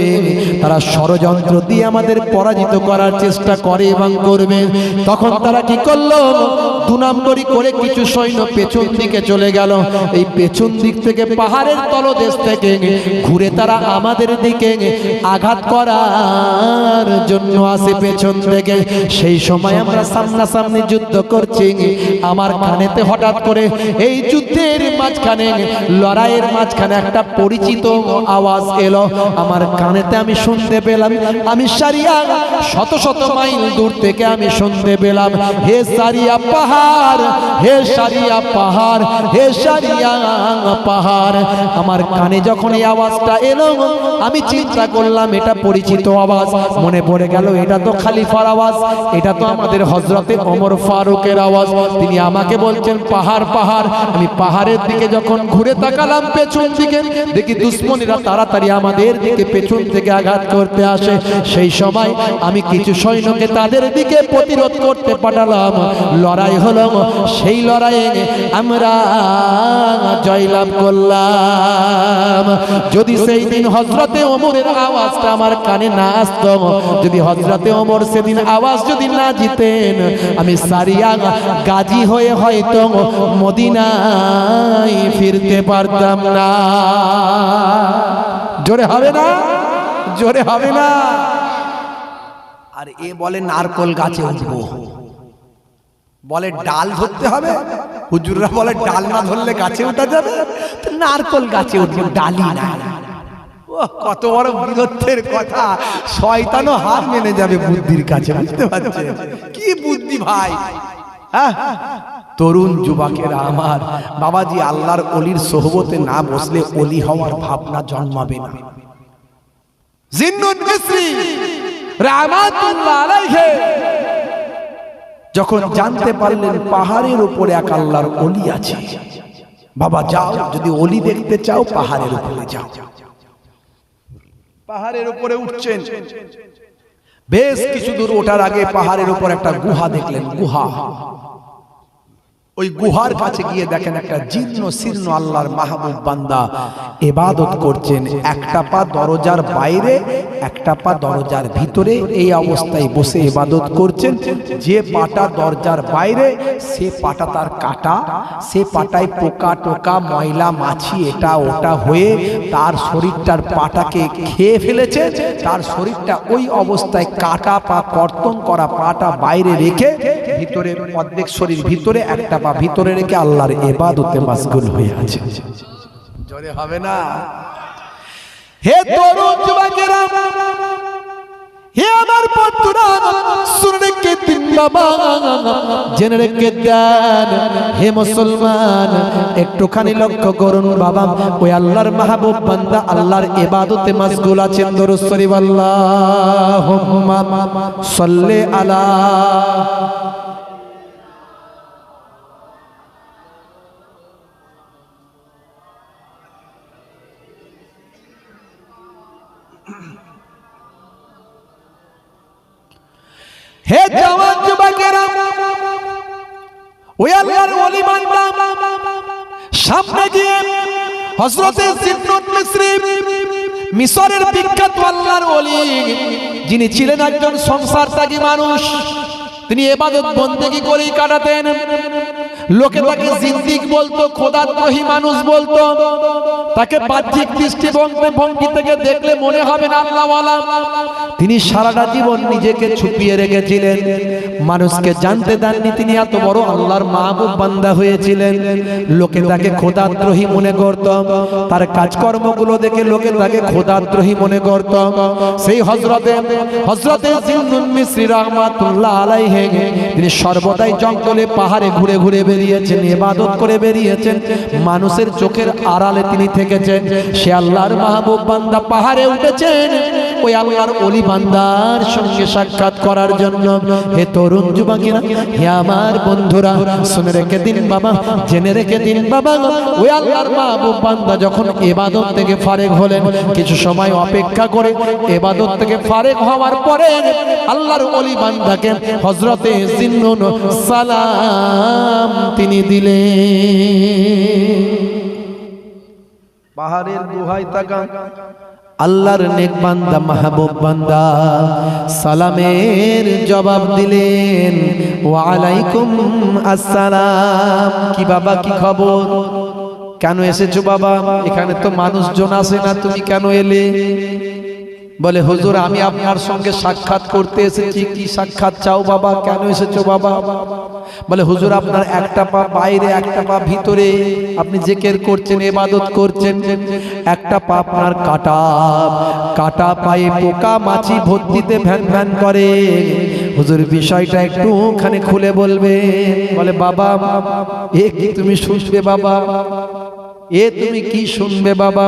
তারা ষড়যন্ত্র দিয়ে আমাদের পরাজিত করার চেষ্টা করে এবং করবে। তখন তারা কি করলো, 2 নম্বরই করে কিছু সৈন্য পেছন দিকে চলে গেল। এই পেছন দিক থেকে পাহাড়ের তলদেশ থেকে ঘুরে তারা আমাদের দিকে আঘাত করার জন্য আসে পেছন থেকে। সেই সময় আমরা সামনাসামনি যুদ্ধ করছি, আমার কানেতে হঠাৎ করে এই যুদ্ধের মাঝখানে, লড়াইয়ের মাঝখানে একটা পরিচিত আওয়াজ এলো আমার কানেতে। আমি শুনতে পেলাম, আমি সারিয়া শত শত মাইল দূর থেকে আমি শুনতে পেলাম, হে সারিয়া পাহাড়, হে সারিয়া পাহাড়, হে সারিয়া পাহাড়। আমার কানে যখন এই আওয়াজটা এলো, আমি চিন্তা করলাম এটা পরিচিত আওয়াজ। মনে পড়ে গেল এটা তো খলিফার আওয়াজ, এটা তো আমাদের হযরতে ওমর ফারুকের আওয়াজ। তিনি আমাকে বলছেন পাহাড় পাহাড়। আমি পাহাড়ের দিকে যখন ঘুরে তাকালাম পেছন দিকে, দেখি দুশমনেরা তাড়াতাড়ি আমাদের দিকে পেছন থেকে আঘাত করতে আসে। সেই সময় আমি কিছু সৈন্যকে তাদের দিকে প্রতিরোধ করতে পাঠালাম। লড়াই হলো, সেই লড়াইয়ে আমরা জয়লাভ করলাম। যদি সেই দিন হযরতে ওমরের আওয়াজটা আমার কানে না আসতো, যদি হযরতে ওমর সেদিন আওয়াজ যদি না দিতেন, আমি সারিয়া গাজী হয়ে হয়তো মদিনায় ফিরতে পারতাম না। জোরে হবে না, জোরে হবে না। আর এ বলে নারকল গাছে উঠবো, বলে ডাল ধরতে হবে। হুজুররা বলে ডাল না ধরলে গাছে উঠা যাবে, নারকল গাছে উঠবো, ডালি না। কত বড় বীরত্বের কথা! শয়তানও হার মেনে যাবে বুদ্ধির কাছে, বুঝতে পারছেন? কি বুদ্ধি ভাই! তরুণ যুবকেরা আমার, বাবাজি আল্লাহর ওলির সোহবতে না বসলে ওলি হওয়ার ভাবনা জন্মাবে না। জিন্নুন মিসরি রাহমাতুল্লাহ আলাইহি যখন জানতে পারলেন পাহাড়ের উপরে এক আল্লাহর ওলি আছে, বাবা যাও, যদি ওলি দেখতে চাও পাহাড়ের উপরে যাও। পাহাড়ের উপরে উঠছেন, বেশ কিছু দূর ওঠার আগে পাহাড়ের উপর একটা গুহা দেখলেন। গুহা, ওই গুহার কাছে গিয়ে দেখেন একটা জীর্ণ শীর্ণ আল্লাহর মাহবুব বান্দা ইবাদত করছেন। একটা পা দরজার বাইরে, একটা পা দরজার ভিতরে, এই অবস্থায় বসে ইবাদত করছেন। যে পাটা দরজার বাইরে, সে পাটা তার কাটা, সে পাটায় পোকা টোকা ময়লা মাছি এটা ওটা হয়ে তার শরীরটার পাটাকে খেয়ে ফেলেছে। তার শরীরটা ওই অবস্থায় কাটা পা, কর্তন করা পাটা বাইরে রেখে, ভিতরে অর্ধেক শরীর ভিতরে, একটা পা ভিতরে রেখে আল্লাহর ইবাদতে মাশগুল হয়ে আছে। জোরে হবে না? হে তরুণ যুবকেরা, হে আমার বন্ধুরা, শুনে রেখে দিন বাবা, জেনে রেখে দেন। হে মুসলমান, একটুখানি লক্ষ্য করুন বাবা, ওই আল্লাহর মাহবুব বান্দা আল্লাহর ইবাদতে মাশগুল আছেন। দরুদ শরীফ আল্লাহুম্মা সাল্লি আলা। হে জওয়ান যুবকেরা, ওই আল্লাহর ওলি বান্দা সামনে গিয়ে হযরতে জিন্নুন মিসরি, মিশরের বিখ্যাত আল্লাহর ওলি, যিনি ছিলেন একজন সংসারত্যাগী মানুষ, তিনি ইবাদত বন্দেগী করেই কাটাতেন। লোকে তাকে জিন্দিক বলতো, খোদাদ্রোহী মানুষ বলতো। তাকে বাহ্যিক দৃষ্টিভঙ্গি থেকে দেখলে মনে হবে না আল্লাহওয়ালা। তিনি সারাটা জীবন নিজেকে ছুপিয়ে রেখেছিলেন, মানুষকে জানতে দেননি তিনি এত বড় আল্লাহর মাহবুব বান্দা হয়েছিলেন। লোকে তাকে খোদাদ্রোহী মনে করত, তার কাজকর্মগুলো দেখে লোকে তাকে খোদাদ্রোহী মনে করত। সেই হযরতে জিন্নুন মিসরি রাহমাতুল্লাহ আলাইহি তিনি সর্বদাই জঙ্গলে পাহাড়ে ঘুরে ঘুরে বেরিয়েছেন, ইবাদত করে বেরিয়েছেন, মানুষের চোখের আড়ালে তিনি থেকেছেন। সে আল্লাহর মাহবুব বান্দা পাহাড়ে উঠেছেন ওই আল্লাহর ওলি বান্দার সঙ্গে সাক্ষাৎ করার জন্য। হে তরুণ যুবকেরা, হে আমার বন্ধুরা, শুনে রেখে দিন বাবা, জেনে রেখে দিন বাবা, ওই আল্লাহর মাহবুব বান্দা যখন ইবাদত থেকে ফারেক হলেন, কিছু সময় অপেক্ষা করে ইবাদত থেকে ফারেক হওয়ার পরে আল্লাহর ওলি বান্দাকে হযরতে জিন্নুন সালাম তিনি দিলেন। পাহাড়ের গুহায় তাকান, আল্লাহর নেক বান্দা মাহবুব বান্দা সালামের জবাব দিলেন, ওয়া আলাইকুম আসসালাম। কি বাবা, কি খবর, কেন এসেছো বাবা? এখানে তো মানুষজন আসে না, তুমি কেন এলে? বলে হুজুর আমি আপনার সঙ্গে সাক্ষাৎ করতে এসেছি। কি সাক্ষাৎ চাও বাবা, কেন এসেছো বাবা? বলে হুজুর আপনার একটা পা বাইরে একটা পা ভিতরে, আপনি জিকির করছেন, ইবাদত করছেন, একটা পা আপনার কাটা পায়ে পোকা মাছি ভর্তিতে ভ্যান ভ্যান করে। হুজুর বিষয়টা একটুখানি খুলে বলবে। বলে বাবা এ কি তুমি শুনবে বাবা, এ তুমি কি শুনবে বাবা?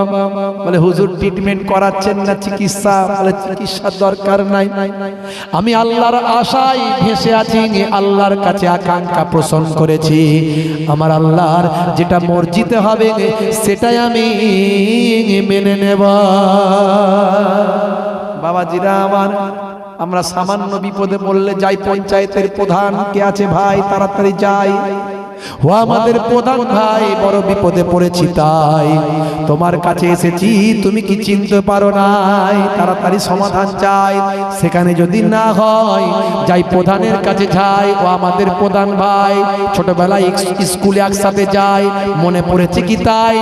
বলে হুজুর ট্রিটমেন্ট করাচ্ছেন না চিকিৎসা? বলে চিকিৎসার দরকার নাই, আমি আল্লাহর আশায় ভেসে আছি, আল্লাহর কাছে আকাঙ্ক্ষা পোষণ করেছি, আমার আল্লাহর যেটা মর্জিতে হবে সেটাই আমি মেনে নেব। বাবাজিরা আমার, আমরা সামান্য বিপদে পড়লে যাই পঞ্চায়েতের প্রধান কে আছে ভাই, তাড়াতাড়ি যাই, ও আমাদের প্রধান ভাই বড় বিপদে পড়েছি তাই তোমার কাছে এসেছি, তুমি কি চিনতে পারো নাই, তাড়াতাড়ি সমাধান চাই। সেখানে যদি না হয় যাই প্রধানের কাছে যাই, ও আমাদের প্রধান ভাই ছোটবেলায় স্কুলে একসাথে যাই, মনে পড়েছে কি তাই,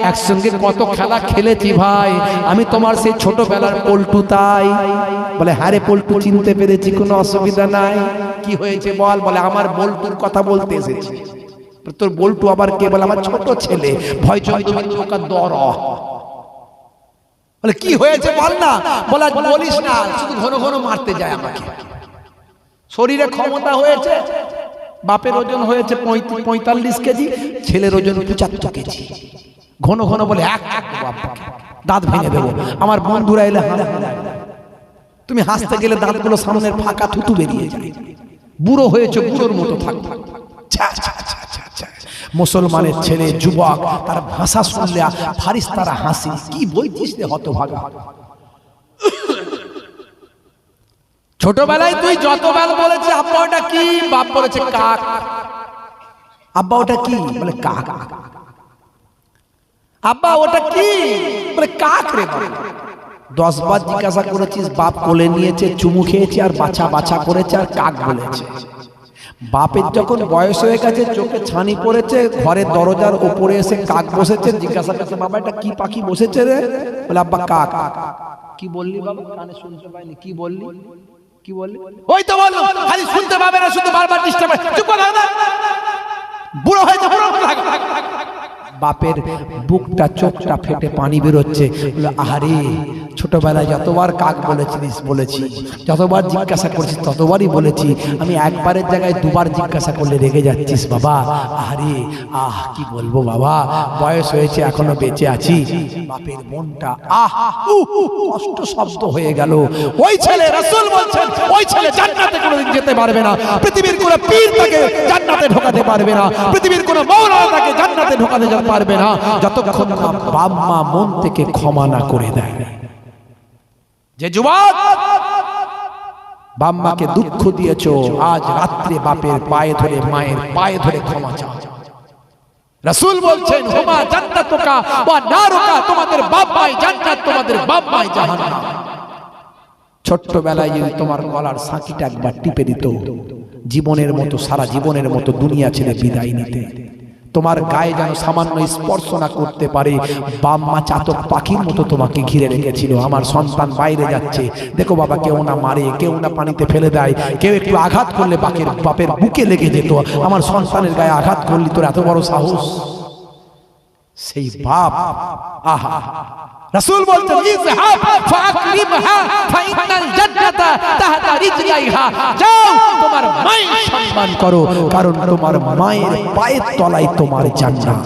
একসঙ্গে কত খেলা খেলেছি ভাই, আমি তোমার সেই ছোটবেলার পল্টু তাই। বলে হ্যাঁ রে পল্টু, চিনতে পেরেছি, কোনো অসুবিধা নাই, কি হয়েছে বল? বলে আমার বল্টুর কথা বলতে এসেছি। তোর বল্টু আবার কে? বলে আমার ছোট ছেলে ভয়চন্দ্র দর। বলে কি হয়েছে বল না? বলে বলিস না, শুধু ঘন ঘন মারতে যায় আমাকে, শরীরে ক্ষমতা হয়েছে, বাপের ওজন হয়েছে 45 কেজি, ছেলের ওজন 75 কেজি, ঘন ঘন বলে এক দাঁত ভেঙে দেবো। আমার বন্ধুরা এলে তুমি হাসতে গেলে দাঁতগুলো সামনের ফাঁকা থুতু বেরিয়ে যায়, বুড়ো হয়েছে, বুড়োর মতো থাকবে। মুসলমানের ছেলে যুবক, তার ভাষা শুনলে ফারিস্তারা হাসি, কি বলছিস রে হতভাগা। ছোটবেলায় তুই যতবার বলেছিস আব্বা ওটা কি, বাপ বলেছে কাক, আব্বা ওটা কি? বলে কাক। আব্বা ওটা কি? বলে কাক রে। 10 বার জিজ্ঞাসা করেছিস, বাপ কোলে নিয়েছে, চুমু খেয়েছে, আর বাছা বাছা করেছে, আর কাক বলেছে। বাপের যখন বয়স হয়ে গেছে, চোখে ছানি পড়েছে, ঘরের দরজার উপরে এসে কাক বসেছে, জিজ্ঞাসা করছে বাবা এটা কি পাখি বসেছে রে? বলে আব্বা কাক। কি বললি বাবা? কানে শুনতে পাইনি, কি বললি? কি বললি? ওই তো বললো, খালি শুনতে পাবে না, শুধু বারবার ডিস্টার্ব করে, চুপ কর না, বুড়ো হয়েছে, বুড়ো থাক। বাপের বুকটা চোখটা ফেটে পানি বেরোচ্ছে। বলে আহারে ছোটবেলায় যতবার কাক বলেছি, যতবার জিজ্ঞাসা করছিস ততবারই বলেছি, আমি একবারের জায়গায় দুবার জিজ্ঞাসা করলে রেগে যাচ্ছিস বাবা। আহারে কি বলবো বাবা, বয়স হয়েছে এখনো বেঁচে আছি। বাপের মনটা কষ্ট শব্দ হয়ে গেল। ওই ছেলে, রাসূল বলছেন ওই ছেলে জান্নাতে কোনোদিন যেতে পারবে না, পৃথিবীর কোনো পীর তাকে জান্নাতে ঢোকাতে পারবে না, পৃথিবীর কোনো মাওলানা তাকে জান্নাতে ঢোকাতে পারবে না, যতক্ষণ না বাপ মা মন থেকে ক্ষমা না করে দেয়। যে যুবক বাপ মাকে দুঃখ দিয়েছো, আজ রাত্রে বাপের পায়ে ধরে, মায়ের পায়ে ধরে ক্ষমা চাও। রাসূল বলছেন হুমা জান্নাতুকা ওয়া নারুকা, তোমাদের বাপ মাই জান্নাত, তোমাদের বাপ মাই জাহান্নাম। ছোট্টবেলায় যদি তোমার গলার সাঁকিটা একবার টিপে দিত, জীবনের মতো, সারা জীবনের মতো দুনিয়া ছেড়ে বিদায় নিতে। তোমার গায়ে যেন সামান্য স্পর্শ না করতে পারে। বাপ মা চাতক পাখির মতো তোমাকে ঘিরে রেখেছিল। আমার সন্তান বাইরে যাচ্ছে, দেখো বাবা, কেউ না মারে, কেউ না পানিতে ফেলে দেয়, কেউ একটু আঘাত করলে বাপের বুকে লেগে যেত। আমার সন্তানের গায়ে আঘাত করলি, তোর এত বড় সাহস। সেই বাপ, আহা, রাসূল বলছেন ইযহাব ফাকরিমহা ফাইনাল জান্নাতা তাহতা রিজলাইহা, যাও তোমার মায়ের সম্মান করো, কারণ তোমার মায়ের পায়ের তলায় তোমার জান্নাত।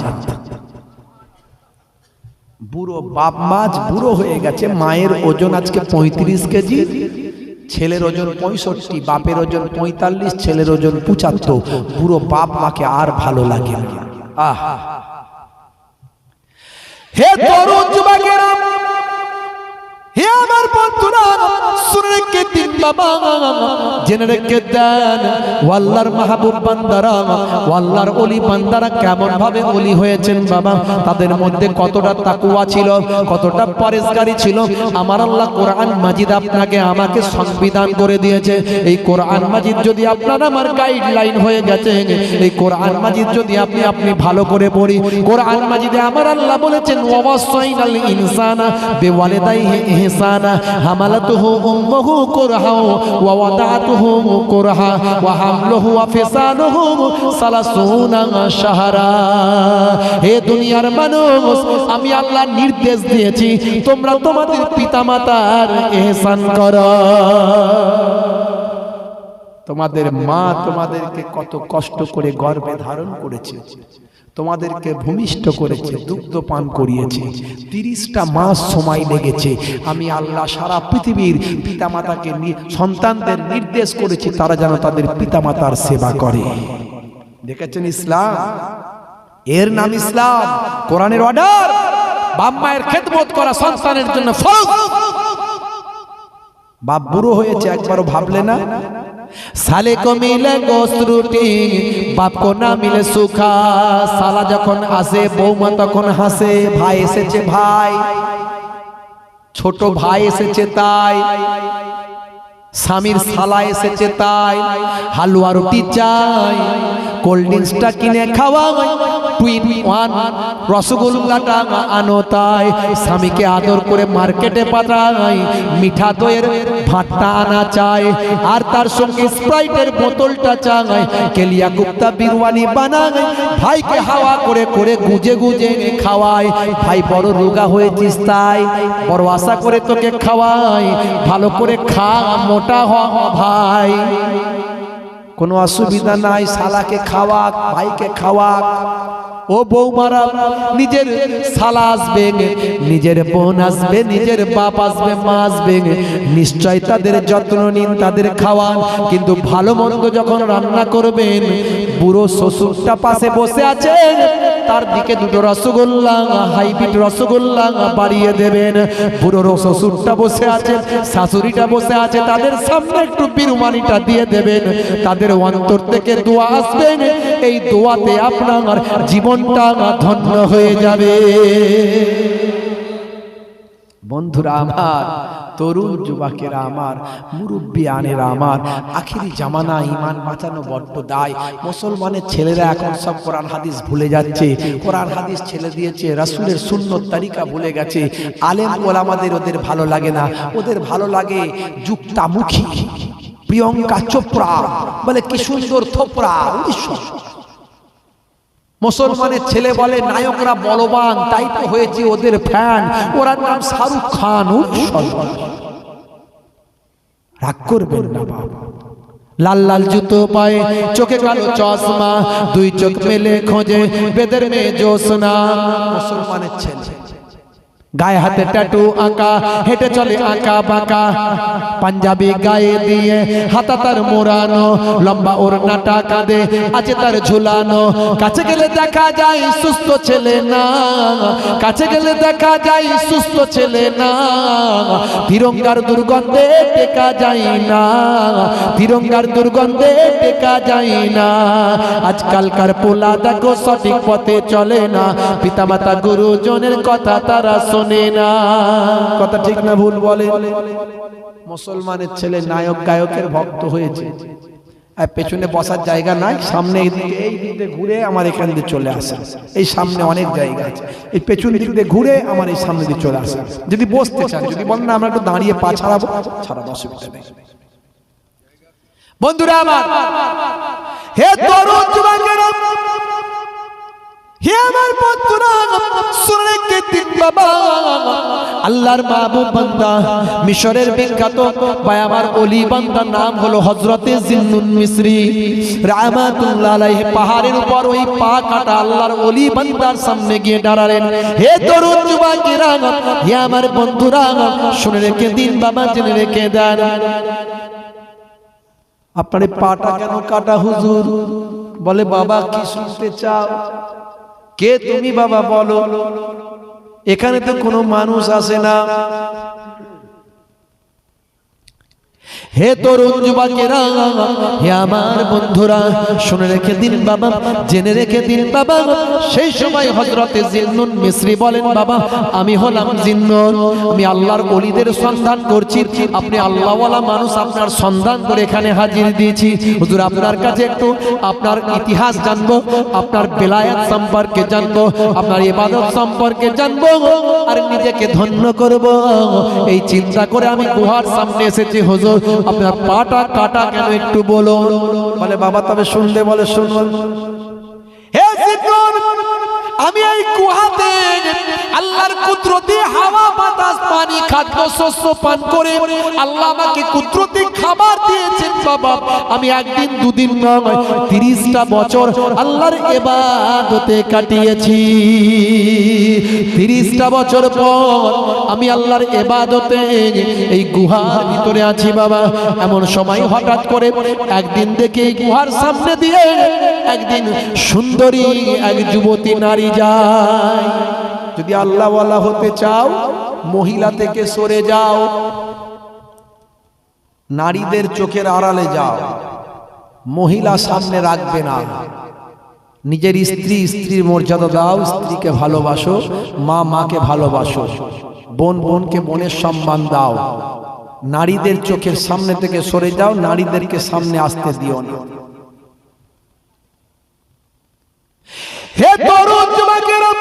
বুড়ো বাপ মাছ বুড়ো হয়ে গেছে, মায়ের ওজন আজকে 35 কেজি, ছেলের ওজন 65, বাপের ওজন 45, ছেলের ওজন 75। বুড়ো বাপ মাকে আর ভালো লাগে না। আহা, হে তরুণ যুবকেরা, হে আমার বন্ধুরা, শুনে রেখে দিন বাবা, জেনে রেখে দেন, আল্লাহর মাহবুব বান্দারা, আল্লাহর ওলি বান্দারা কেমন ভাবে ওলি হয়েছেন বাবা। তাদের মধ্যে কতটা তাকওয়া ছিল, কতটা পরেশগারি ছিল। আমার আল্লাহ কোরআন মাজিদ আপনাকে আমাকে সংবিধান করে দিয়েছে। এই কোরআন মাজিদ যদি আপনার আমার গাইডলাইন হয়ে গেছে, এই কোরআন মাজিদ যদি আপনি ভালো করে পড়ি, কোরআন মাজিদে আমার আল্লাহ বলেছেন ওয়াসাইনাল ইনসানা বিওয়ালিদাইহি ইহসানা হামালাতুহু উম্মুহু কুরহা ওয়া ওয়াদাতুহু কুরহা ওয়া হামলুহু ওয়া ফিসালুহু 30 শাহরা। হে দুনিয়ার মানুষ, আমি আল্লাহ নির্দেশ দিয়েছি তোমরা তোমাদের পিতামাতার ইহসান করো। তোমাদের মা তোমাদেরকে কত কষ্ট করে গর্ভে ধারণ করেছে, তোমাদেরকে ভূমিষ্ঠ করেছে, দুগ্ধ পান করিয়েছে, 30টা মাস সময় লেগেছে। আমি আল্লাহ সারা পৃথিবীর পিতামাতাকে সন্তানদের নির্দেশ করেছি তারা যেন তাদের পিতামাতার সেবা করে। দেখেছেন ইসলাম, এর নাম ইসলাম, কোরআনের অর্ডার। বাপ মায়ের খেদমত করা সন্তানের জন্য ফরজ। বাপ বুড়ো হয়েছে, একবারও ভাবলে না? साले को मिले गोश्त रोटी, बाप को ना मिले सुखा। साला जखन आसे बौमा तखन हासे, भाई एसेছে भाई, ছোট ভাই এসেছে তাই, স্বামীর শালা এসেছে তাই, হালুয়া রুটি চাই, কোল্ড ড্রিঙ্কসটা কিনে খাওয়াই, টুইন ওয়ান রসগোল্লাটা আনো তাই, স্বামীকে আদর করে মার্কেটে পাঠাই, মিঠা দইয়ের ভাতটা আনা চাই, আর তার সঙ্গে স্প্রাইটের বোতলটা চাই, কেলিয়া কুপ্তা বিরিয়ানি বানাই, ভাইকে হাওয়া করে করে গুজে গুজে খাওয়াই। ভাই বড় রোগা হয়েছিস তাই, বড় আশা করে তোকে খাওয়াই, ভালো করে খা, মোটা হ ভাই, কোনো অসুবিধা নাই, শালাকে খাওয়াক, ভাইকে খাওয়াক। ও বৌমারা, নিজের শালা আসবে, নিজের বোন আসবে, নিজের বাপ আসবে, মা আসবে, নিশ্চয় তাদের যত্ন নিন, তাদের খাওয়ান। কিন্তু ভালো মন্দ যখন রান্না করবেন, বুড়ো শ্বশুরটা পাশে বসে আছেন, তার দিকে দুটো রসগোল্লা, হাইব্রিড রসগোল্লা বাড়িয়ে দেবেন। বুড়ো শ্বশুরটা বসে আছে, শাশুড়িটা বসে আছে, তাদের সামনে একটু বিরুমানিটা দিয়ে দেবেন। তাদের অন্তর থেকে দোয়া আসবেন, এই দোয়াতে আপনার জীবনটা ধন্য হয়ে যাবে। বন্ধুরা আমার, তরুণ যুবকেরা আমার, মুরব্বিয়ানেরা আমার, আখিরি জামানা, ঈমান বাঁচানো বড্ড দায়। মুসলমানের ছেলেরা এখন সব কোরআন হাদিস ভুলে যাচ্ছে, কোরআন হাদিস ছেড়ে দিয়েছে, রাসূলের সুন্নত তরিকা ভুলে গেছে। আলেম ওলামাদের ওদের ভালো লাগে না, ওদের ভালো লাগে যুক্তামুখী প্রিয়ঙ্কা চোপড়া, বলে কি সুন্দর থোপড়া। মুসলমানের ছেলে বলে নায়করা বলবান, তাই তো হয়েছে ওদের ফ্যান, ওরা নাম শাহরুখ খান। রাগ করবেন না বাবা। লাল লাল জুতো পায়ে, চোখে কালো চশমা, দুই চোখ মেলে খোঁজে বেদের মেয়ে জোসনা। মুসলমানের ছেলে গায়ে হাতে ট্যাটু আঁকা, হেঁটে চলে আঁকা বাঁকা, পাঞ্জাবি গায়ে দিয়ে হাতা তার মোড়ানো, লম্বা ওড়নাটা কাঁধে আছে তার ঝুলানো। কাছে গেলে দেখা যায় সুস্থ ছেলে না, কাছে গেলে দেখা যায় সুস্থ ছেলে না, তিরঙ্গার দুর্গন্ধে টেকা যায় না, তিরঙ্গার দুর্গন্ধে টেকা যায় না। আজকালকার পোলা দেখো সঠিক পথে চলে না, পিতামাতা গুরুজনের কথা তারা শোনে না। কথা ঠিক না ভুল বলে? মুসলমানের ছেলে নায়ক গায়কের ভক্ত হয়েছে, আর পেছনে বসার জায়গা নাই, সামনে এই দিক দিয়ে ঘুরে আমার এখান দিয়ে চলে আসে। এই সামনে অনেক জায়গা আছে, এই পেছন দিক দিয়ে ঘুরে আমার এই সামনে দিয়ে চলে আসে। যদি বসতে চান, যদি বলেন না আমরা একটু দাঁড়িয়ে পা ছাড়াবো, ছাড়াবো, অসুবিধা নেই। বন্ধুরা আমার, হে তরুণ যুবকেরা, হে আমার বন্ধুরা, শুনে কে দিন বাবা, আল্লাহর মাহবুব বান্দা, মিশরের বিখ্যাত ভাই আমার ওলি বান্দার নাম হলো হযরতে জিন্নুন মিসরি রাহমাতুল্লাহ আলাইহি। পাহাড়ের উপর ওই পা কাটা আল্লাহর ওলি বান্দার সামনে গিয়ে দাঁড়ালেন। হে তরুণ যুবকেরা, হে আমার বন্ধুরা, শুনে রেখে দিন বাবা, জেনে রেখে দেন। আপনার পাটা কেন কাটা হুজুর? বলে বাবা কি শুনতে চাও? কে তুমি বাবা বলো? এখানে তো কোনো মানুষ আসে না। হে তরুণ যুবকেরা, হে আমার বন্ধুরা, শুনে রেখে দিন বাবা, জেনে রেখে দিন বাবা। সেই সময় হযরতে জিন্নুন মিসরি বলেন, বাবা আমি হলাম জিন্নুন, আমি আল্লাহর ওলিদের সন্ধান করছি। আপনি আল্লাহওয়ালা মানুষ, আপনার সন্ধান করে এখানে হাজির দিয়েছি। হুজুর আপনার কাছে একটু আপনার ইতিহাস জানবো, আপনার বেলায়েত সম্পর্কে জানবো, আপনার ইবাদত সম্পর্কে জানবো, আর নিজেকে ধন্য করব, এই চিন্তা করে আমি গুহার সামনে এসেছি। হুজুর আপনার পাটা কাটা কেন একটু বলুন। বলে বাবা তবে শুনলে, বলে শুনুন। হে জিন্নুন, আমি এই গুহাতে আল্লাহর কুদরতি হাওয়া বাতাস পানি খাদ্য শস্য পান করে আল্লাহ আমাকে কুদরতি খাবার দিয়েছেন বাবা। আমি একদিন দুদিন নয়, 30টা বছর আল্লাহর ইবাদতে কাটিয়েছি। 30টা বছর পর আমি আল্লাহর ইবাদতে এই গুহার ভিতরে আছি বাবা। এমন সময় হঠাৎ করে একদিন দেখে এই গুহার সামনে দিয়ে একদিন সুন্দরী এক যুবতী নারী যায়। যদি আল্লাহওয়ালা হতে চাও, মহিলা থেকে সরে যাও, নারীদের চোখের আড়ালে যাও, মহিলা সামনে রাখবে না। নিজের স্ত্রী স্ত্রীর মর্যাদা দাও, স্ত্রীকে ভালোবাসো, মা মাকে ভালোবাসো, বোন বোনকে বোনের সম্মান দাও। নারীদের চোখের সামনে থেকে সরে যাও, নারীদেরকে সামনে আসতে দিও না। হে তরুণ যুবকেরা,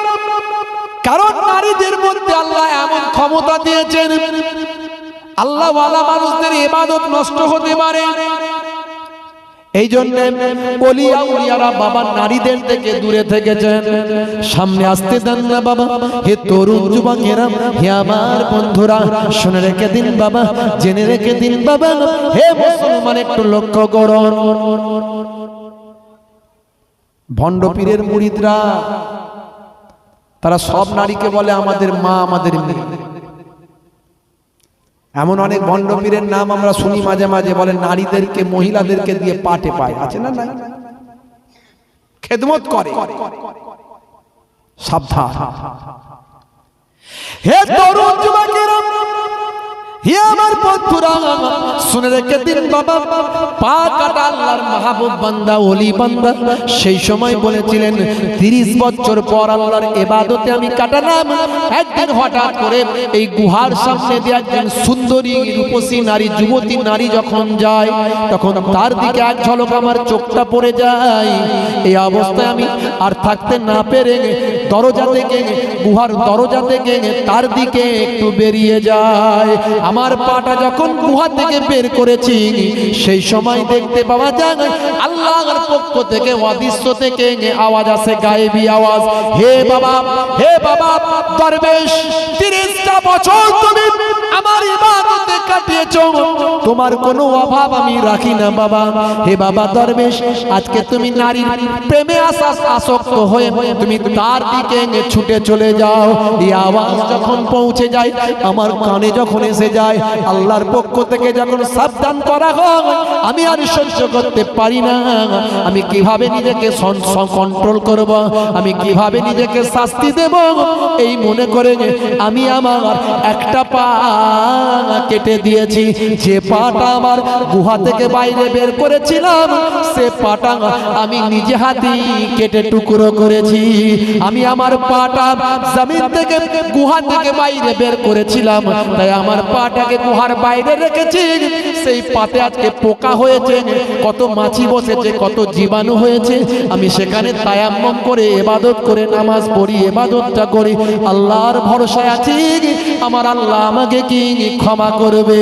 কারণ নারীদের মধ্যে আল্লাহ এমন ক্ষমতা দিয়েছেন, আল্লাহ ওয়ালা মানুষদের ইবাদত নষ্ট হতে পারে। এই জন্য ওলিয়া উলিয়ারা বাবা নারীদের থেকে দূরে থেকেছেন, সামনে আসতে দেন না বাবা। হে তরুণ যুবকেরা, হে আমার বন্ধুরা, শুনে রেখে দিন বাবা, জেনে রেখে দিন বাবা। হে মুসলমান একটু লক্ষ্য করুন, ভণ্ড পীরের মুরিদরা তারা সব নারীকে বলে আমাদের মা, আমাদের মেয়ে। এমন অনেক ভণ্ড পীরের নাম আমরা শুনি মাঝে মাঝে, বলে নারীদেরকে মহিলাদেরকে দিয়ে পাটে পায়, আছে না? নাই, খেদমত করে। সাবধান। হে তরুণ যুবকেরা, হে আমার বন্ধুরা, শুনে রেখে দিন বাবা, পা কাটা আল্লাহর মাহবুব বান্দা, ওলি বান্দা সেই সময় বলেছিলেন 30 বছর পর আল্লাহর ইবাদতে আমি কাটালাম। একদিন হঠাৎ করে এই গুহার সামনে দিয়ে একজন সুন্দরী রূপসী নারী, যুবতী নারী যখন যায়, তখন তার দিকে এক ঝলক আমার চোখটা পড়ে যায়। এই অবস্থায় আমি আর থাকতে না পেরে দরজা থেকে, গুহার দরজা থেকে তার দিকে একটু বেরিয়ে যায়। আমার পাটা যখন গুহা থেকে বের করেছি, সেই সময় দেখতে পাওয়া যায় আল্লাহর পক্ষ থেকে অদৃশ্য থেকে আওয়াজ আসে, গায়েবী আওয়াজ। হে বাবা, হে বাবা দরবেশ, 30টা বছর তুমি আমার ইবাদতে কাটিয়েছো, তোমার কোনো অভাব আমি রাখি না বাবা। হে বাবা দরবেশ, আজকে তুমি নারীর প্রেমে আসক্ত হয়ে তুমি তার দিকে ছুটে চলে যাও। এই আওয়াজ যখন পৌঁছে যায়, আমার কানে যখন এসে যায়, আল্লাহর পক্ষ থেকে যখন সাবধান করা হয়, আমি আর সহ্য করতে পারি না। আমি কিভাবে নিজেকে কন্ট্রোল করব, আমি কিভাবে নিজেকে শাস্তি দেব, এই মনে করে আমি আমার একটা পা কেটে দিয়েছি। যে পাটা আমার গুহা থেকে বাইরে বের করেছিলাম, সে পাটা আমি নিজে হাতেই কেটে টুকরো করেছি। আমি আমার পাটা জমিন থেকে গুহা থেকে বাইরে বের করেছিলাম, তাই আমার পাটাকে গুহার বাইরে রেখেছি। সেই পাতে আজকে পোকা হয়েছে, কত মাছি বসেছে, কত জীবাণু হয়েছে। আমি সেখানে তায়াম্মুম করে ইবাদত করে নামাজ পড়ি, ইবাদতটা করি, আল্লাহর ভরসায় আছি আমার আল্লাহ আমাকে কি ক্ষমা করবে।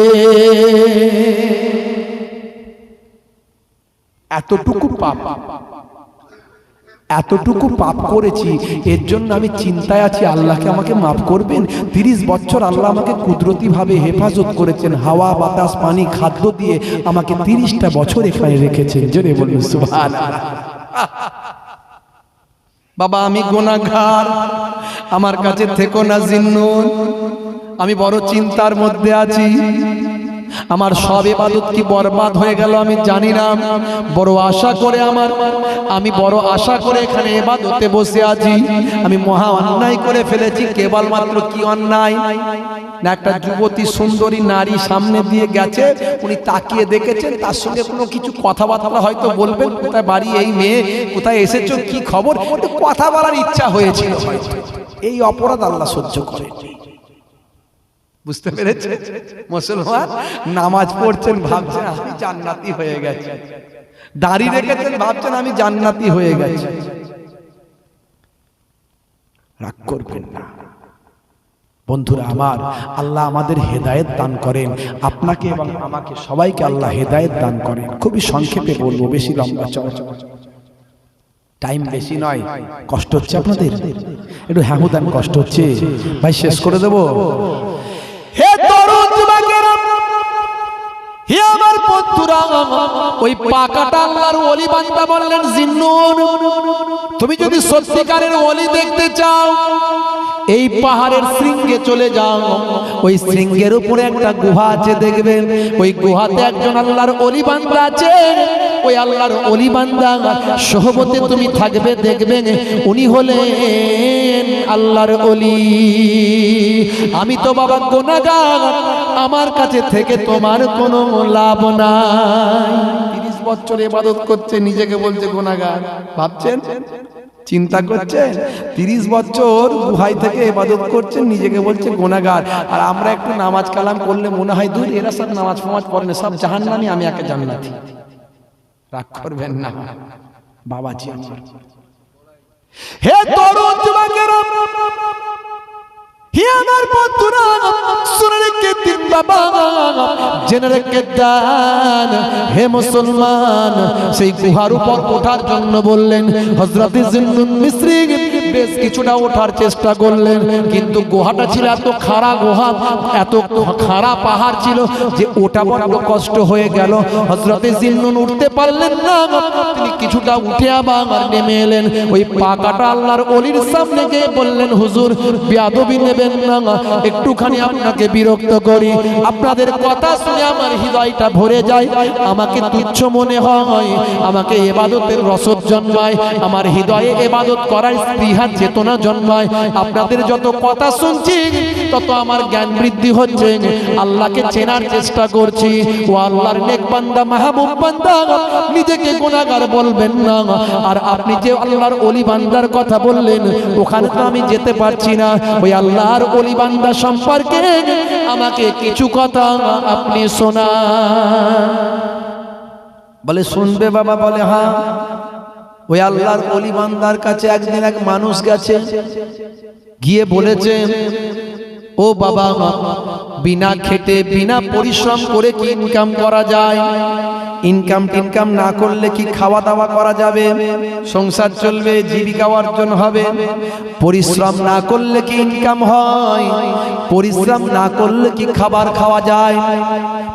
এতটুকু পাপ করেছি, এর জন্য আমি চিন্তায় আছি আল্লাহকে আমাকে মাফ করবেন। 30 বছর আল্লাহ আমাকে কুদরতি ভাবে হেফাজত করেছেন, হাওয়া বাতাস পানি খাদ্য দিয়ে আমাকে 30টা বছর এখানে রেখেছেন। জোরে বলুন সুবহানাল্লাহ। বাবা আমি গুনাহগার, আমার কাছে থেকো না জিন্নুন, আমি বড় চিন্তার মধ্যে আছি। আমার সব ইবাদত কি বরবাদ হয়ে গেল আমি জানি না। বড় আশা করে আমি বড় আশা করে এখানে ইবাদতে বসে আছি। আমি মহা অন্যায় করে ফেলেছি। কেবলমাত্র কি অন্যায় না, একটা যুবতী সুন্দরী নারী সামনে দিয়ে গেছে, উনি তাকিয়ে দেখেছেন, তার সঙ্গে কোনো কিছু কথাবার্তা হয়তো বলবেন, কোথায় বাড়ি এই মেয়ে, কোথায় এসেছো, কি খবর, একটু কথা বলার ইচ্ছা হয়েছিল হয়তো। এই অপরাধ আল্লাহ সহ্য করেন। বুঝতে পেরেছে? মুসলমান নামাজ পড়ছেন ভাবছেন আমি জান্নাতি হয়ে গেছি, দাড়ি রেখেছেন ভাবছেন আমি জান্নাতি হয়ে গেছি। রাগ করবেন না বন্ধুরা আমার, আল্লাহ আমাদের হেদায়েত দান করেন, আপনাকে এবং আমাকে সবাইকে আল্লাহ হেদায়েত দান করেন। খুবই সংক্ষেপে বলবো, বেশি লম্বা চওড়া টাইম বেশি নয়। কষ্ট হচ্ছে আপনাদের? একটু হ্যাঁহুদান কষ্ট হচ্ছে ভাই, শেষ করে দেবো। হে তরুণ যুবকেরা, হে আমার বন্ধুরা, ওই পাকাটা আল্লাহর ওলি বান্দা বললেন জিন্নুন, তুমি যদি সত্যিকারের ওলি দেখতে চাও এই পাহাড়ের শৃঙ্গে চলে যাও। ওই শৃঙ্গের উপরে একটা গুহা আছে, দেখবেন ওই গুহাতে একজন আল্লাহর ওলি বান্দা আছে। ওই আল্লাহর ওলি বান্দা সোহবতে তুমি থাকবে, দেখবেন উনি হলেন আল্লাহর ওলি। আমি তো বাবা গুনাহগার, আমার কাছে থেকে তোমার কোনো লাভ নাই। 30 বছর ইবাদত করছে, নিজেকে বলছে গুনাহগার। ভাবছেন, চিন্তা করছেন, 30 বছর গুহায় থেকে ইবাদত করছেন, নিজেকে বলছে গুনাহগার। আর আমরা একটু নামাজ কালাম করলে মনে হয় দূর, এরা সব নামাজ ফামাজ পড়ে না, সব জাহান্নামী, আমি একা জান্নাতি। রাগ করবেন না বাবাজি আমার। হে তরুণ যুবকেরা, হে আমার বন্ধুরা, শুনে রেখে দিন বাবা, জেনে রেখে দেন হে মুসলমান। সেই গুহার উপর ওঠার জন্য বললেন হযরত জিন্নুন মিসরি, বেশ কিছুটা ওঠার চেষ্টা করলেন, কিন্তু গুহাটা ছিল এত খাড়া গুহা, এত খাড়া পাহাড় ছিল যে ওটা বড় কষ্ট হয়ে গেল। হযরত জিন্নুন উঠতে পারলেন না, তিনি কিছুটা উঠে আবার নেমে এলেন। ওই পাকাটা আল্লাহর ওলির সামনে গিয়ে বললেন, হুজুর বেয়াদবি নেবেন না, একটুখানি আপনাকে বিরক্ত করি। আপনাদের কথা শুনে আমার হৃদয়টা ভরে যায়, আমাকে তুচ্ছ মনে হয়, আমাকে ইবাদতের রসদ জন্মায়, আমার হৃদয়ে ইবাদত করার স্পৃহা চেতনা জন্মায়। আপনাদের যত কথা শুনছি তত আমার জ্ঞান বৃদ্ধি হচ্ছে, আল্লাহকে চেনার চেষ্টা করছি। ও আল্লাহর নেক বান্দা, মাহবুব বান্দা, নিজেকে গুনাহগার বলবেন না। আর আপনি যে আল্লাহর ওলি বান্দার কথা বললেন, ওখানে তো আমি যেতে পারছি না। ওই আল্লাহর ওলি বান্দা সম্পর্কে আমাকে কিছু কথা আপনি শোনান। বলে শুনবে বাবা? বলে হ্যাঁ। ওই আল্লাহর ওলি বান্দার কাছে একদিন এক মানুষ গেছে, গিয়ে বলেছে, ও বাবা, বিনা খেটে বিনা পরিশ্রম করে কি ইনকাম করা যায়? ইনকাম না করলে কি খাওয়া দাওয়া করা যাবে, সংসার চলবে, জীবিকা অর্জন হবে? পরিশ্রম না করলে কি ইনকাম হয়? পরিশ্রম না করলে কি খাবার খাওয়া যায়?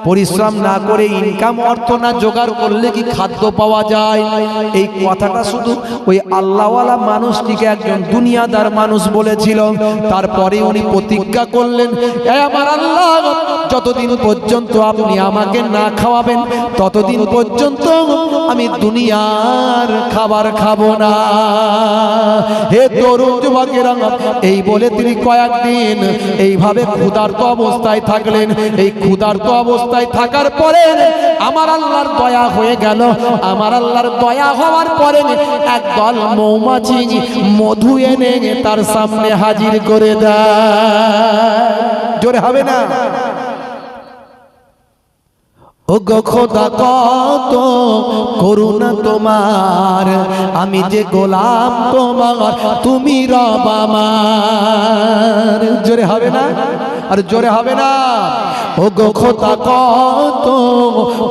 পরিশ্রম না করে ইনকাম অর্থ না জোগাড় করলে কি খাদ্য পাওয়া যায়? এই কথাটা শুধু ওই আল্লাহওয়ালা মানুষটিকে একজন দুনিয়াদার মানুষ বলেছিল। তারপরে উনি প্রতিজ্ঞা করলেন, এ আমার আল্লাহ, যতদিন পর্যন্ত আপনি আমাকে না খাওয়াবেন ততদিন ততদিন পর্যন্ত আমি দুনিয়ার খাবার খাবো না। হে তরুণ যুবকেরা, এই বলে তিনি কয়েকদিন এইভাবে ক্ষুধার্ত অবস্থায় থাকলেন। এই ক্ষুধার্ত অবস্থায় থাকার পরে আমার আল্লাহর দয়া হয়ে গেল। আমার আল্লাহর দয়া হওয়ার পরে একদল মৌমাছি মধু এনে তার সামনে হাজির করে দেয়। জোরে হবে না? ও গো খোদা কত করুণা তোমার, আমি যে গোলাম তোমার, তুমি রব আমার। জোরে হবে না? আর জোরে হবে না? ও গো খোদা কত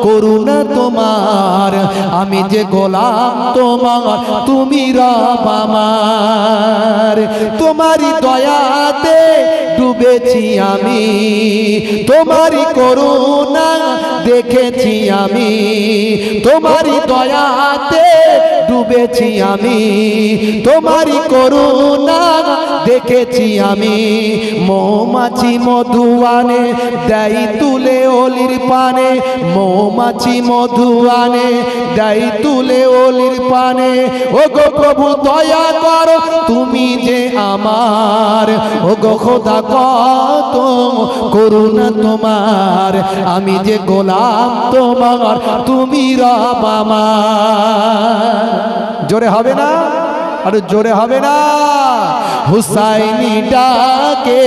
করুণা তোমার, আমি যে গোলাম তোমার, তুমি রব আমার। তোমারই দয়াতে ডুবেছি আমি, তোমারই করুণা দেখেছি আমি, তোমারই দয়াতে ডুবেছি আমি, তোমারই করুণা দেখেছি আমি। মৌমাছি মধু আনে দেয় তুলে অলির পানে, মৌমাছি মধু আনে দেয় তুলে অলির পানে। ও গো প্রভু দয়া করো, তুমি যে আমার। ও গো খোদা কত করুণা তোমার, আমি যে গোলাম তোমার, তুমি রব আমার। জোরে হবে না? আর জোরে হবে না? হুসাইনি ডাকে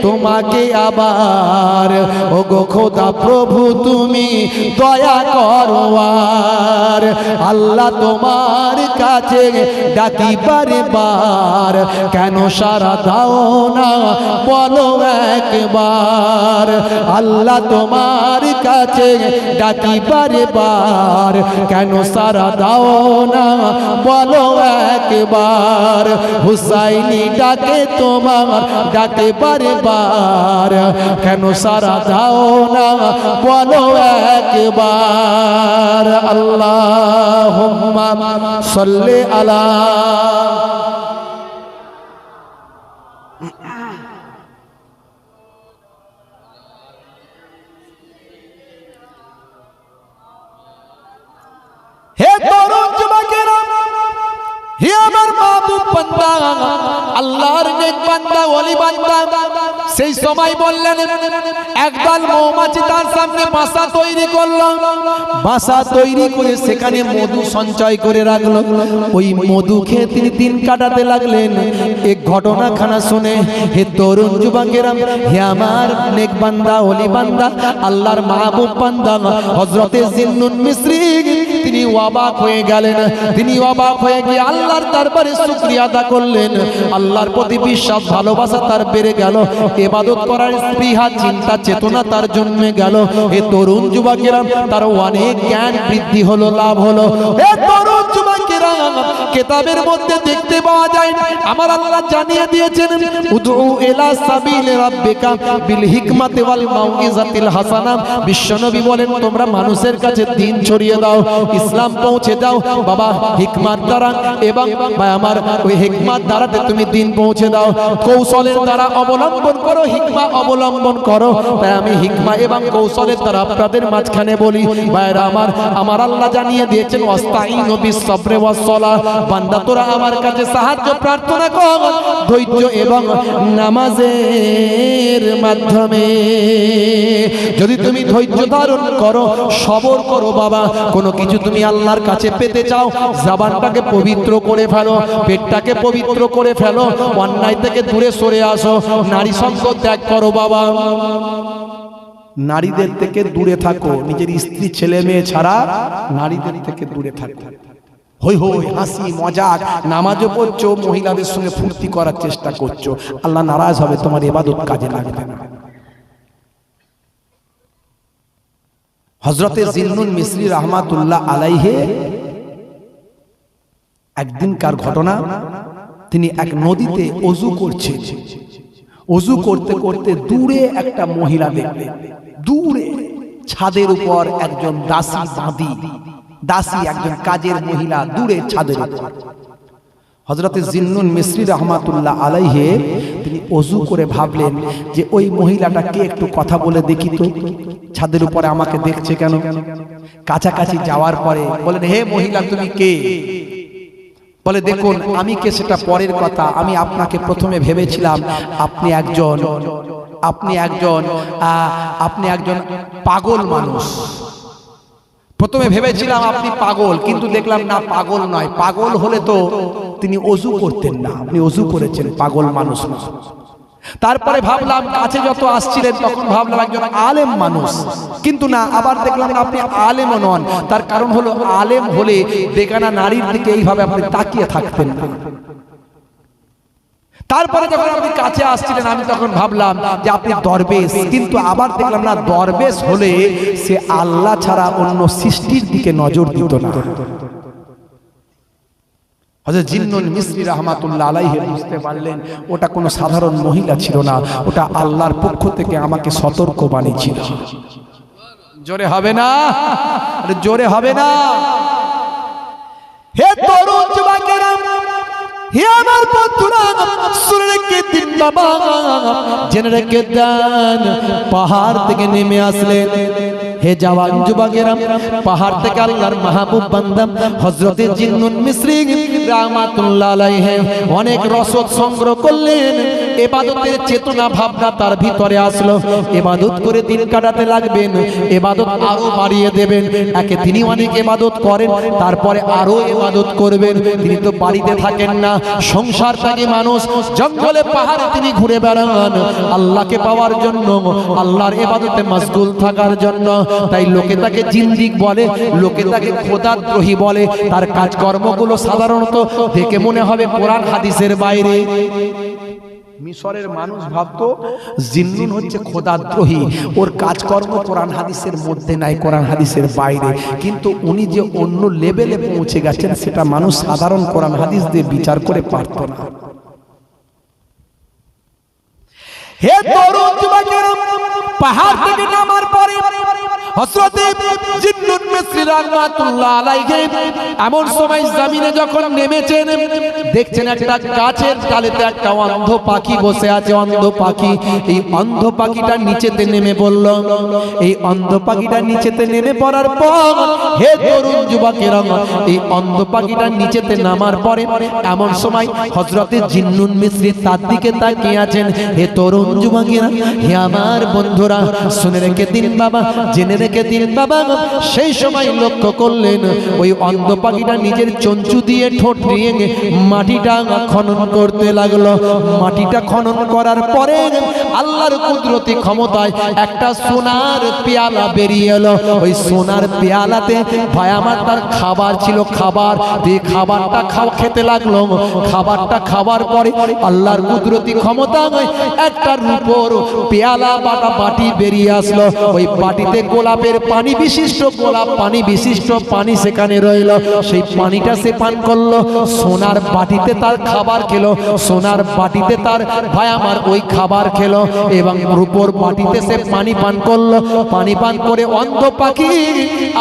তোমাকে আবার, ও গো খোদা প্রভু তুমি দয়া করো আর। আল্লাহ তোমার কাছে ডাকি বারে বার, কেন সারা দাও না বলো একবার। আল্লাহ তোমার কাছে ডাকি বারে বার, কেন সারা দাও না বলো একবার। হুসাইনি ডাকে তোমার ডাকে বারে বার, কেন সারা দাও না বলো একবার। আল্লাহুম্মা সাল্লি আলা। হে তরুণ যুবকেরা, হে আমার মাহবুব বান্দা, আল্লাহর নেক বান্দা, ওলি বান্দা, সেই সময় বললেন একদল মৌমাছি তার সামনে বাসা তৈরি করলো। বাসা তৈরি করে সেখানে মধু সঞ্চয় করে রাখলো। ওই মধু খেয়ে তিনি দিন কাটাতে লাগলেন। এক ঘটনাখানা শুনে হে তরুণ যুবকেরা, হে আমার নেক বান্দা, ওলি বান্দা, আল্লাহর মাহবুব বান্দা হযরতে জিন্নুন মিসরি তিনি অবাক হয়ে গেলেন। তিনি অবাক হয়ে গিয়ে আল্লাহর দরবারে শুকরিয়া আদা করলেন। আল্লাহর প্রতি বিশ্বাস ভালোবাসা তার বেড়ে গেল। ইবাদত করার স্পৃহা চিন্তা চেতনা তার জন্মে গেল। এ তরুণ যুবকেরা, তার অনেক জ্ঞান বৃদ্ধি হলো, লাভ হলো। এ তরুণ যুবকেরা, কিতাবের মধ্যে দেখতে পাওয়া যায় আমার আল্লাহ জানিয়ে দিয়েছেন, উদউ ইলা সাবিল রাব্বিকা বিল হিকমাতি ওয়াল মাউইজাতিল হাসানা। বিশ্বনবী বলেন, তোমরা মানুষের কাছে দ্বীন ছড়িয়ে দাও, ইসলাম পৌঁছে দাও বাবা হিকমাত দ্বারা, এবং আমার ওই হিকমাত দ্বারাতে তুমি দ্বীন পৌঁছে দাও। কৌশলের দ্বারা অবলম্বন করো, হিকমা অবলম্বন করো। তাই আমি হিকমা এবং কৌশলের দ্বারা আপনাদের মাঝখানে বলি, ভাইরা আমার, আমার আল্লাহ জানিয়ে দিয়েছেন ওয়াস্তাইনু বিস-সাবরি ওয়াস-সালাহ। বান্দা তোরা আমার কাছে সাহায্য প্রার্থনা কর ধৈর্য এবং নামাজের মাধ্যমে। যদি তুমি ধৈর্য ধারণ করো, সবর করো বাবা, কোনো কিছু তুমি আল্লাহর কাছে পেতে চাও, জবানটাকে পবিত্র করে ফেলো, পেটটাকে পবিত্র করে ফেলো, অন্যায় থেকে দূরে সরে আসো, নারী সঙ্গ ত্যাগ করো বাবা। নারীদের থেকে দূরে থাকো, নিজের স্ত্রী ছেলে মেয়ে ছাড়া নারীদের থেকে দূরে থাকো। হই হই হাসি মজাক, নামাজও পড়ছো, মহিলাদের সঙ্গে ফুর্তি করার চেষ্টা করছো, আল্লাহ নারাজ হবে, তোমার ইবাদত কাজে লাগবে না। হযরতে জিন্নুন মিসরি রাহমাতুল্লাহ আলাইহি একদিনকার ঘটনা, তিনি এক নদীতে ওযু করছেন। ওযু করতে করতে দূরে একটা মহিলা দেখলেন। দূরে ছাদের উপর একজন দাসী বাঁধি, দাসী একজন কাজের মহিলা দূরে ছাদের উপর। হযরতে জিন্নুন মিসরি রাহমাতুল্লাহ আলাইহি তিনি ওযু করে ভাবলেন যে ওই মহিলাটাকে একটু কথা বলে দেখি তো, ছাদের উপরে আমাকে দেখছে কেন। কাছাকাছি যাওয়ার পরে বলেন, হে মহিলা তুমি কে? বলে, দেখুন আমি কে সেটা পরের কথা, আমি আপনাকে প্রথমে ভেবেছিলাম আপনি একজন পাগল মানুষ। প্রথমে ভেবেছিলাম আপনি পাগল, কিন্তু দেখলাম না পাগল নয়। পাগল হলে তো তিনি ওযু করতেন না, আপনি ওযু করেছেন, পাগল মানুষ না। তারপরে ভাবলাম কাছে যত আসছিলেন তখন ভাবলাম একজন আলেম মানুষ, কিন্তু না, আবার দেখলাম আপনি আলেমও নন। তার কারণ হলো আলেম হলে বেগানা নারীর দিকে এইভাবে আপনি তাকিয়ে থাকতেন না। তারপরে যখন আপনি কাছে আসছিলেন আমি তখন ভাবলাম যে আপনি দরবেশ, কিন্তু আবার দেখলাম না, দরবেশ হলে সে আল্লাহ ছাড়া অন্য সৃষ্টির দিকে নজর দিত না। হযরত জিন্নুল মিসরি রাহমাতুল্লাহ আলাইহি বুঝতে পারলেন ওটা কোনো সাধারণ মহিলা ছিল না, ওটা আল্লাহর পক্ষ থেকে আমাকে সতর্কবাণী ছিল। জোরে হবে না? জোরে হবে না? হে তরুণ যুবকেরা, হে আমার বন্ধুরা, শুনে রেখে দিন বাবা, জেনে রেখে দেন, পাহাড় থেকে নেমে আসলেন। হে জওয়ান যুবকেরা, পাহাড় থেকে আল্লাহর মাহবুব বান্দা হযরতে জিন্নুল মিসরি রাহমাতুল্লাহ আলাইহি অনেক রসদ সংগ্রহ করলেন। ইবাদতের চেতনা ভাবনা তার ভিতরে আসলো। ইবাদত করে দিন কাটাতে লাগবেন, ইবাদত আরো বাড়িয়ে দেবেন। একে তিনি অনেক ইবাদত করেন, তারপরে আরো ইবাদত করবেন। তিনি তো বাড়িতে থাকেন না, সংসার থাকে মানুষ, জঙ্গলে পাহাড়ে তিনি ঘুরে বেড়ান আল্লাহকে পাওয়ার জন্য, আল্লাহর ইবাদতে মশগুল থাকার জন্য। তাই লোকে তাকে জিন্দিক বলে, লোকে তাকে খোদাদ্রোহী বলে। তার কাজকর্মগুলো সাধারণত দেখে মনে হবে কোরআন হাদিসের বাইরে। মিশরের মানুষ ভাবতো জিন্নুন হচ্ছে খোদাদ্রোহী, ওর কাজকর্ম কোরআন হাদিসের মধ্যে নাই, কোরআন হাদিসের বাইরে। কিন্তু উনি যে অন্য লেভেলে পৌঁছে গেছেন সেটা মানুষ সাধারণ কোরআন হাদিস দিয়ে বিচার করে পারত না। হে তরুণ যুবকেরা, পাহাড় থেকে নামার পরে হযরতে জিন্নুল মিসরি রাহমাতুল্লাহ আলাইহি এমন সময় জমিনে যখন নেমেছেন, দেখছেন একটা গাছের ডালেতে একটা অন্ধ পাখি বসে আছে। অন্ধ পাখি, এই অন্ধ পাখিটা নিচেতে নেমে পড়ল। এই অন্ধ পাখিটা নিচেতে নেমে পড়ার পর, হে তরুণ যুবকেরা, এই অন্ধ পাখিটা নিচেতে নামার পরে এমন সময় হযরতে জিন্নুল মিসরি তার দিকে তাকিয়ে আছেন। হে তরুণ যুবকেরা, হে আমার বন্ধুরা, শুনে রেখে দিন বাবা, জেনে রেখে দিন বাবা, সেই সময় লক্ষ্য করলেন ওই অন্ধ পাখিটা নিজের চঞ্চু দিয়ে ঠোঁট নিয়ে মাটিটা খনন করতে লাগলো। মাটিটা খনন করার পরে আল্লাহর কুদরতি ক্ষমতায় একটা সোনার পেয়ালা বেরিয়ে এলো। ওই সোনার পেয়ালাতে ভাই আমার তার খাবার ছিল, খাবার দিয়ে খাবারটা খেতে লাগলো। খাবারটা খাবার পরে আল্লাহর কুদরতি ক্ষমতায় একটা রূপোর পেয়ালা বাটা বাটি বেরিয়ে আসলো। ওই বাটিতে গোলাপের পানি বিশিষ্ট, গোলাপ পানি বিশিষ্ট পানি সেখানে রইল। সেই পানিটা সে পান করলো। সোনার বাটিতে তার খাবার খেলো, সোনার বাটিতে তার ভাই আমার ওই খাবার খেলো, এবং রূপোর বাটিতে সে পানি পান করলো। পানি পান করে অন্ধ পাখি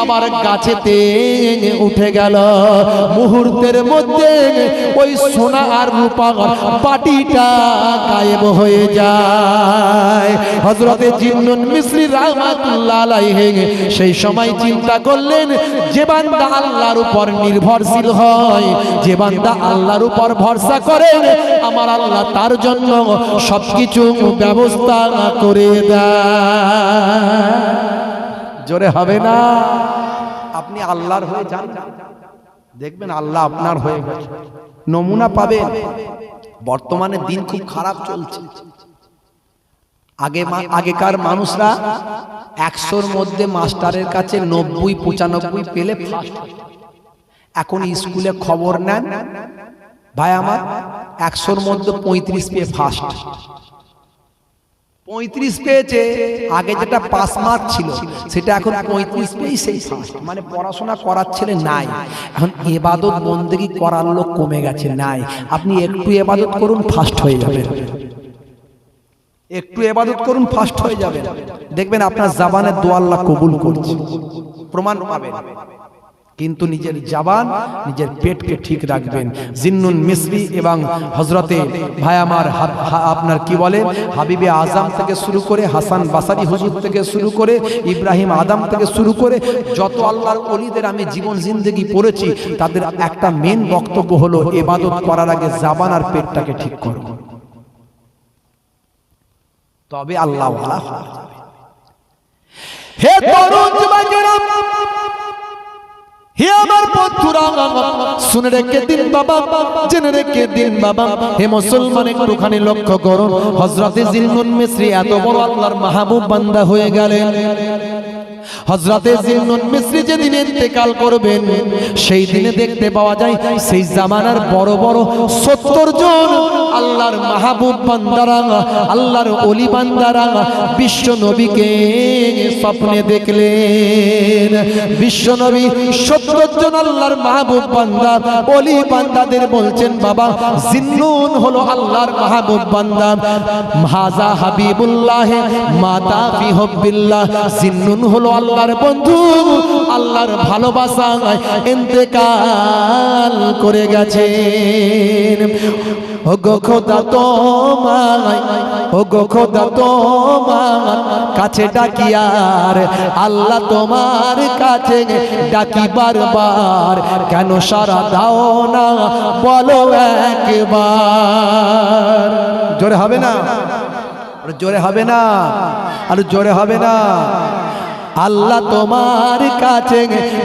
আবার গাছেতে উঠে গেল। মুহূর্তের মধ্যে ওই সোনা আর রূপা বাটিটা গায়েব হয়ে যায়। হযরতে জিন্নুল মিসরি রাহমাতুল্লাহ আলাইহি সেই সময় চিন্তা করলেন, যে বান্দা আল্লাহর উপর নির্ভরশীল হয়, যে বান্দা আল্লাহর উপর ভরসা করে, আমার আল্লাহ তার জন্য সবকিছু ব্যবস্থা করে দেয়। জোরে হবে না? আপনি আল্লাহর হয়ে যান, দেখবেন আল্লাহ আপনার হয়ে গেছে। নমুনা পাবেন। বর্তমানে দিন খুব খারাপ চলছে। আগেকার মানুষরা 100-র মধ্যে মাস্টারের কাছে 90-95 পেলে ফার্স্ট। এখন স্কুলে খবর নেন ভাই আমার, 100-র মধ্যে 35 পেয়ে ফার্স্ট। 35 পেয়েছে, আগে যেটা পাস মার্ক ছিল সেটা এখন 35 পেয়েই সেই ফার্স্ট। মানে পড়াশোনা করার ছেলে নাই, এখন ইবাদত বন্দেগী করার লোক কমে গেছে, নাই। আপনি একটু ইবাদত করুন, ফার্স্ট হয়ে যাবেন। একটু ইবাদত করুন, ফার্স্ট হয়ে যাবেন। দেখবেন আপনার জবানের দোয়া আল্লাহ কবুল করছে, প্রমাণ পাবেন। কিন্তু নিজের জবান নিজের পেটকে ঠিক রাখবেন। জিন্নুন মিসরি এবং হযরতে ভাই আমার আপনার কি বলে হাবিবে আজম থেকে শুরু করে হাসান বাসারি হুজুর থেকে শুরু করে ইব্রাহিম আদম থেকে শুরু করে যত আল্লাহর ওলিদের আমি জীবন জিন্দেগি পড়েছি, তাদের একটা মেন বক্তব্য হলো ইবাদত করার আগে জবান আর পেটটাকে ঠিক করো, তবে আল্লাহ ওয়ালা হওয়া যাবে। হে তরুণ যুবকেরা, হে আমার বন্ধুরা, শুনে রেখে দিন বাবা, জেনে রেখে দিন বাবা, হে মুসলমান একটুখানি লক্ষ্য করুন। হযরতে জিন্নুন মিসরি এত বড় আল্লাহর মাহবুব বান্দা হয়ে গেলেন। হযরতে জিন্নুন মিসরি যেদিন ইন্তেকাল করবেন, সেই দিনে দেখতে পাওয়া যায় সেই জামানার বড় বড় 70 জন আল্লাহর মাহবুব বান্দারা, আল্লাহর ওলি বান্দারা বিশ্ব নবীকে স্বপ্নে দেখলেন। বিশ্ব নবী 70 জন আল্লাহর মাহবুব বান্দা ওলি বান্দাদের বলছেন, বাবা জিন্নুন হলো আল্লাহর মাহবুব বান্দা, হাযা হাবিবুল্লাহ মাতা ফি হুব্বিল্লাহ, জিন্নুন হলো আল্লাহর বন্ধু, আল্লাহর ভালোবাসায় ইন্তেকাল করে গেছেন। ওগো খোদা তোমায়, ওগো খোদা তোমার কাছে ডাকি, আর আল্লাহ তোমার কাছে ডাকি বারবার, কেন সারা দাও না বলো একবার। জোরে হবে না? জোরে হবে না? আর জোরে হবে না? আল্লাহ তোমার কাছে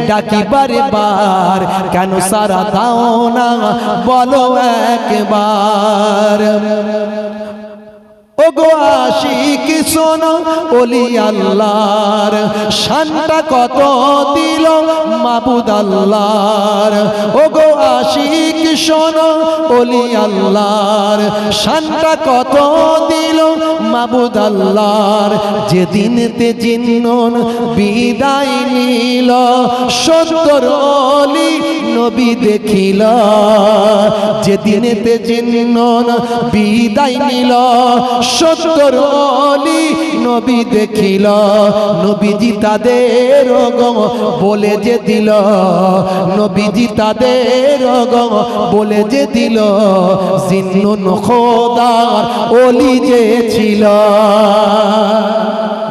ডাকি বারবার, কেন সারা দাও না বলো একবার। ওগো আশিক শোনো ওলি আল্লাহর শানটা কত দিল মাবুদ আল্লাহর। ওগো আশিক শোনো ওলি আল্লাহর শানটা কত দিল মাবুদ আল্লাহর। যেদিনেতে জিন্নুন বিদায় নিল, 70 ওলি নবী দেখিল। যেদিনেতে জিন্নুন বিদায় নিল, 70 ওলি নবী দেখিল। নবীজি তাদের বলে যে দিল, নবীজি তাদের বলে যে দিল, জিন্নুন খোদার ওলি যে ছিল।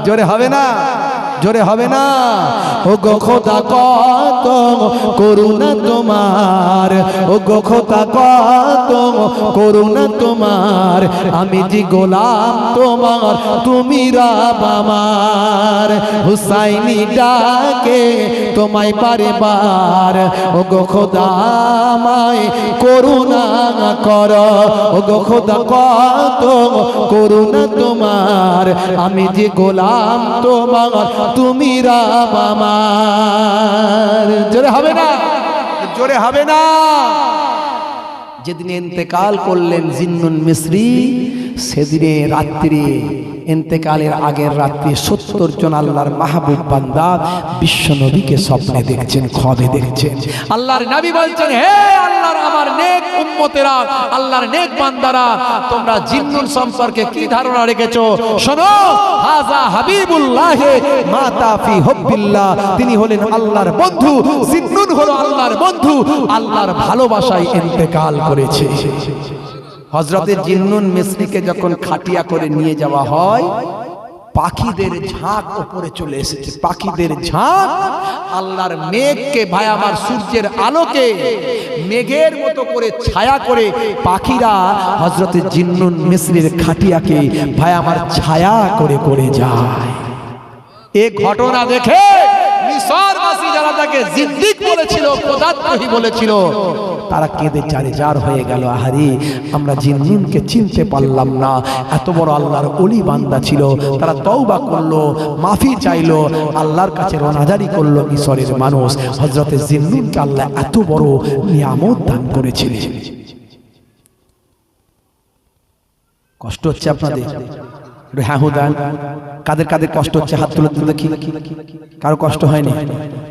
জোরে হবে না? জোরে হবে না? ওগো খোদা কত করুণা তোমার, ওগো খোদা কত করুণা তোমার, আমি যে গোলাম তোমার তুমি রব আমার। হুসাইনি ডাকে তোমায় বারবার, ওগো খোদা আমায় করুণা কর। ওগো খোদা কত করুণা তোমার, আমি যে গোলাম তোমার তুমি রব আমার। জোরে হবে না? জোরে হবে না? যেদিন ইন্তেকাল করলেন জিন্নুন মিসরি, সেদিনে রাত্রি ইন্তেকালের আগের রাত্রি 70 জন আল্লাহর মাহবুব বান্দা বিশ্ব নবীকে স্বপ্নে দেখছেন, খ্বাবে দেখছেন। আল্লাহর নবী বলছেন, হে আল্লাহর আমার নেক উম্মতেরা, আল্লাহর নেক বান্দারা, তোমরা জিন্নুন সম্পর্কে কি ধারণা রেখেছো শোনো। হাযা হাবিবুল্লাহ মাতা ফি হুব্বিল্লাহ, তিনি হলেন আল্লাহর বন্ধু, জিন্নুন হলো আল্লাহর বন্ধু, আল্লাহর ভালোবাসায় ইন্তেকাল করেছে। হযরতে জিন্নুন মিসরিকে যখন খাটিয়া করে নিয়ে যাওয়া হয়, পাখিদের ঝাঁক উপরে চলে এসেছে। পাখিদের ঝাঁক আল্লাহর মেঘকে, ভাই আমার সূর্যের আলোকে মেঘের মতো করে ছায়া করে পাখিরা হযরতে জিন্নুন মিসরির খাটিয়াকে ভাই আমার ছায়া করে করে যায়। এই ঘটনা দেখে মিশরবাসী যারা তাকে জিদ্দিক বলেছিল, খোদাদ্রোহী বলেছিল, তারা কেঁদে চারিজার হয়ে গেল। আহারে, আমরা জিন্নুনকে চিনতে পারলাম না, এত বড় আল্লাহর ওলি বান্দা ছিল। তারা তওবা করলো, মাফি চাইলো, আল্লাহর কাছে রোনাজারি করলো। মিশরের মানুষ হযরতে জিন্নুনকে আল্লাহ এত বড় নিয়ামত দান করেছিলেন। কষ্ট হচ্ছে আপনাদের? হ্যাঁ হুদান, কাদের কাদের কষ্ট হচ্ছে হাত তুলে তুলে দেখি। কারো কষ্ট হয়নি?